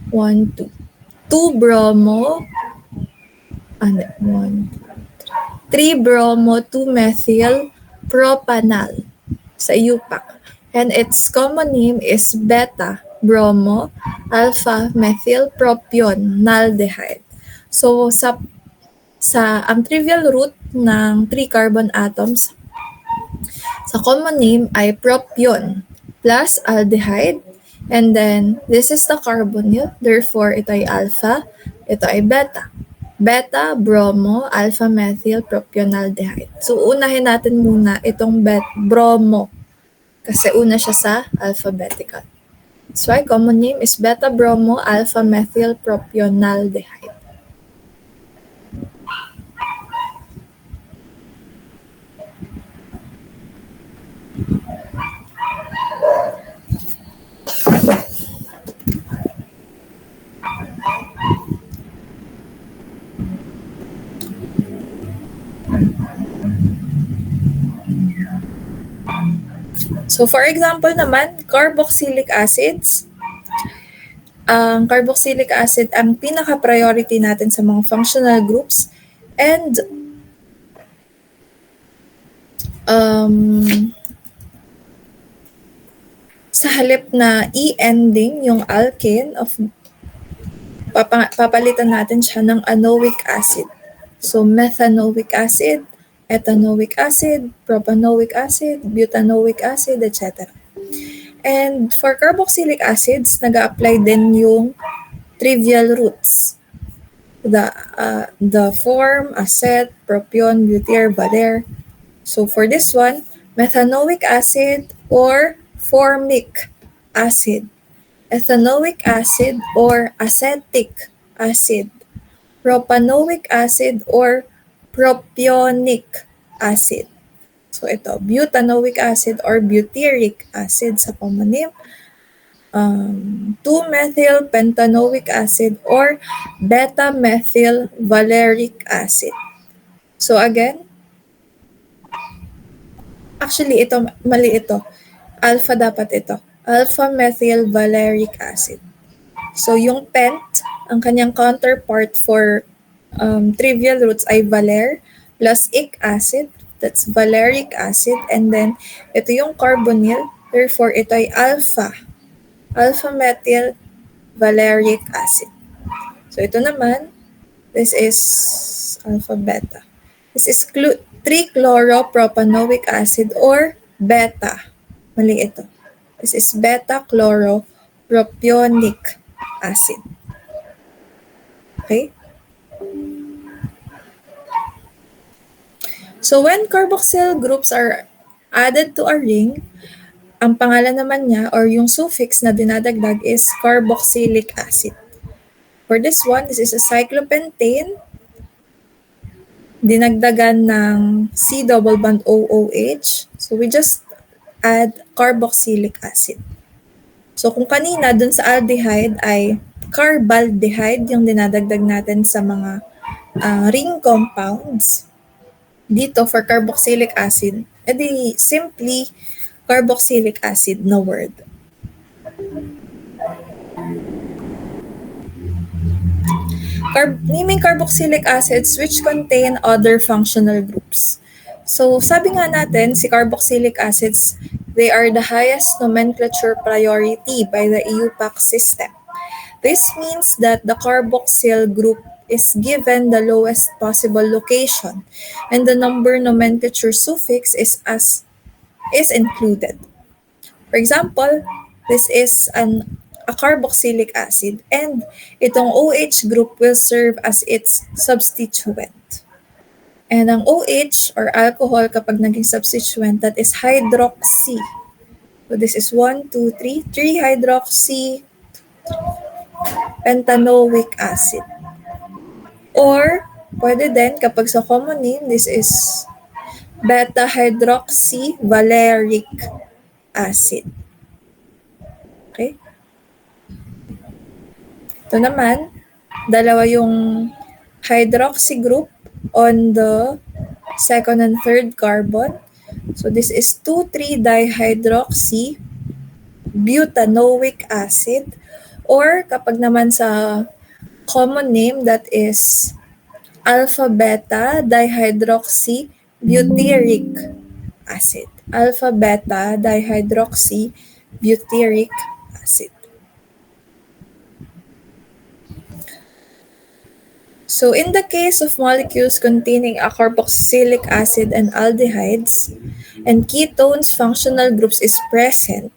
1, 2. 2-bromo, 3-bromo-2-methyl propanal sa UPAC. And its common name is beta-bromo alpha-methyl propionaldehyde. So, sa ang trivial root ng 3 carbon atoms, sa common name ay propion plus aldehyde. And then, this is the carbonyl. Therefore, ito ay alpha, ito ay beta. Beta-bromo alpha-methyl propionaldehyde. So, unahin natin muna itong bromo kasi una siya sa alphabetical. So, common name is beta-bromo alpha-methyl propionaldehyde. So, for example naman, carboxylic acids. Ang carboxylic acid ang pinaka-priority natin sa mga functional groups. And sa halip na E-ending yung alkane, papalitan natin siya ng anoic acid. So methanoic acid, ethanoic acid, propanoic acid, butanoic acid, etc. And for carboxylic acids, nag-a-apply din yung trivial roots. The form, acet, propion, butyr, valer. So for this one, methanoic acid or formic acid, ethanoic acid or acetic acid, propanoic acid or propionic acid. So ito, butanoic acid or butyric acid sa common name, 2-methyl pentanoic acid or beta-methyl valeric acid. So again, actually ito, mali ito. Alpha dapat ito. Alpha-methyl valeric acid. So yung pent, ang kanyang counterpart for trivial roots ay valer plus ic acid, that's valeric acid, and then ito yung carbonyl, therefore ito ay alpha-methyl valeric acid. So ito naman, this is alpha-beta. This is 3-chloropropanoic acid or beta. Mali ito. This is beta-chloropropionic acid. Okay? So when carboxyl groups are added to a ring, ang pangalan naman niya or yung suffix na dinadagdag is carboxylic acid. For this one, this is a cyclopentane. Dinagdagan ng C double bond OOH. So we just add carboxylic acid. So kung kanina dun sa aldehyde ay carbaldehyde yung dinadagdag natin sa mga ring compounds. Dito for carboxylic acid, edi simply carboxylic acid na word. Naming carboxylic acids which contain other functional groups. So sabi nga natin, si carboxylic acids, they are the highest nomenclature priority by the EUPAC system. This means that the carboxyl group is given the lowest possible location and the number nomenclature suffix is included. For example, this is a carboxylic acid and itong OH group will serve as its substituent. And ang OH or alcohol kapag naging substituent, that is hydroxy. So this is 1, 2, 3, 3-hydroxy pentanoic acid. Or, pwede din kapag sa common name, this is beta-hydroxy valeric acid. Okay? Ito naman, dalawa yung hydroxy group on the second and third carbon. So this is 2,3-dihydroxy butanoic acid. Or kapag naman sa common name, that is alpha-beta dihydroxy butyric acid. Alpha-beta dihydroxy butyric acid. So in the case of molecules containing a carboxylic acid and aldehydes and ketones functional groups is present,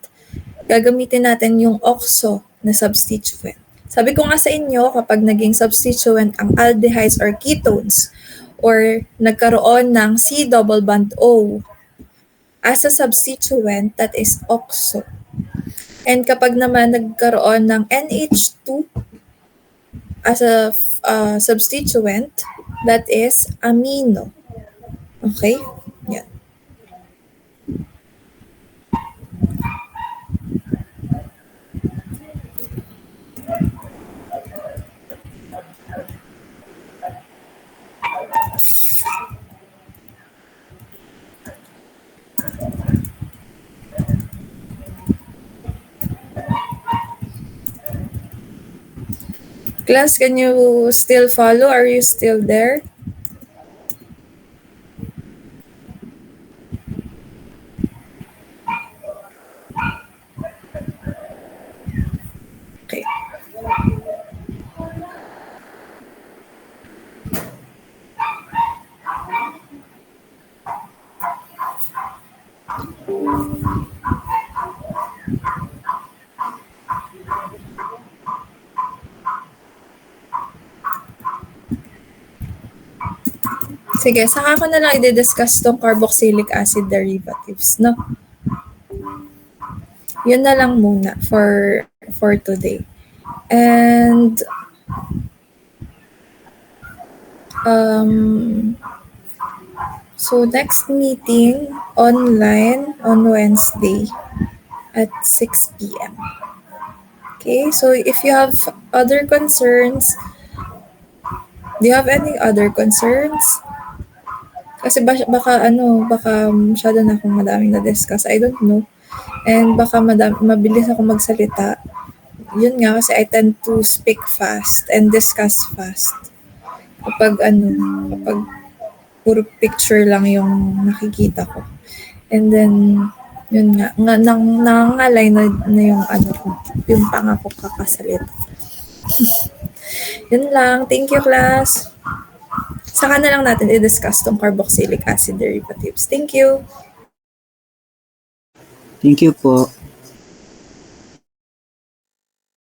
gagamitin natin yung oxo na substituent. Sabi ko nga sa inyo, kapag naging substituent ang aldehydes or ketones or nagkaroon ng C double bond O as a substituent, that is oxo. And kapag naman nagkaroon ng NH2 as a substituent, that is amino. Okay? Yan. Class, can you still follow? Are you still there? Okay. Sige, saka ko na lang i-discuss tong carboxylic acid derivatives, no? Yun na lang muna for today. And so next meeting online on Wednesday at 6 p.m. Okay, so if you have other concerns, do you have any other concerns? Kasi baka masyado na akong madaming na-discuss. I don't know. And baka mabilis ako magsalita. Yun nga kasi I tend to speak fast and discuss fast. Kapag puro picture lang yung nakikita ko. And then, yun nga, nangangalay na yung yung pangako kakasalita. Yun lang. Thank you, class. Saka na lang natin i-discuss tong carboxylic acid derivatives. Thank you. Thank you po.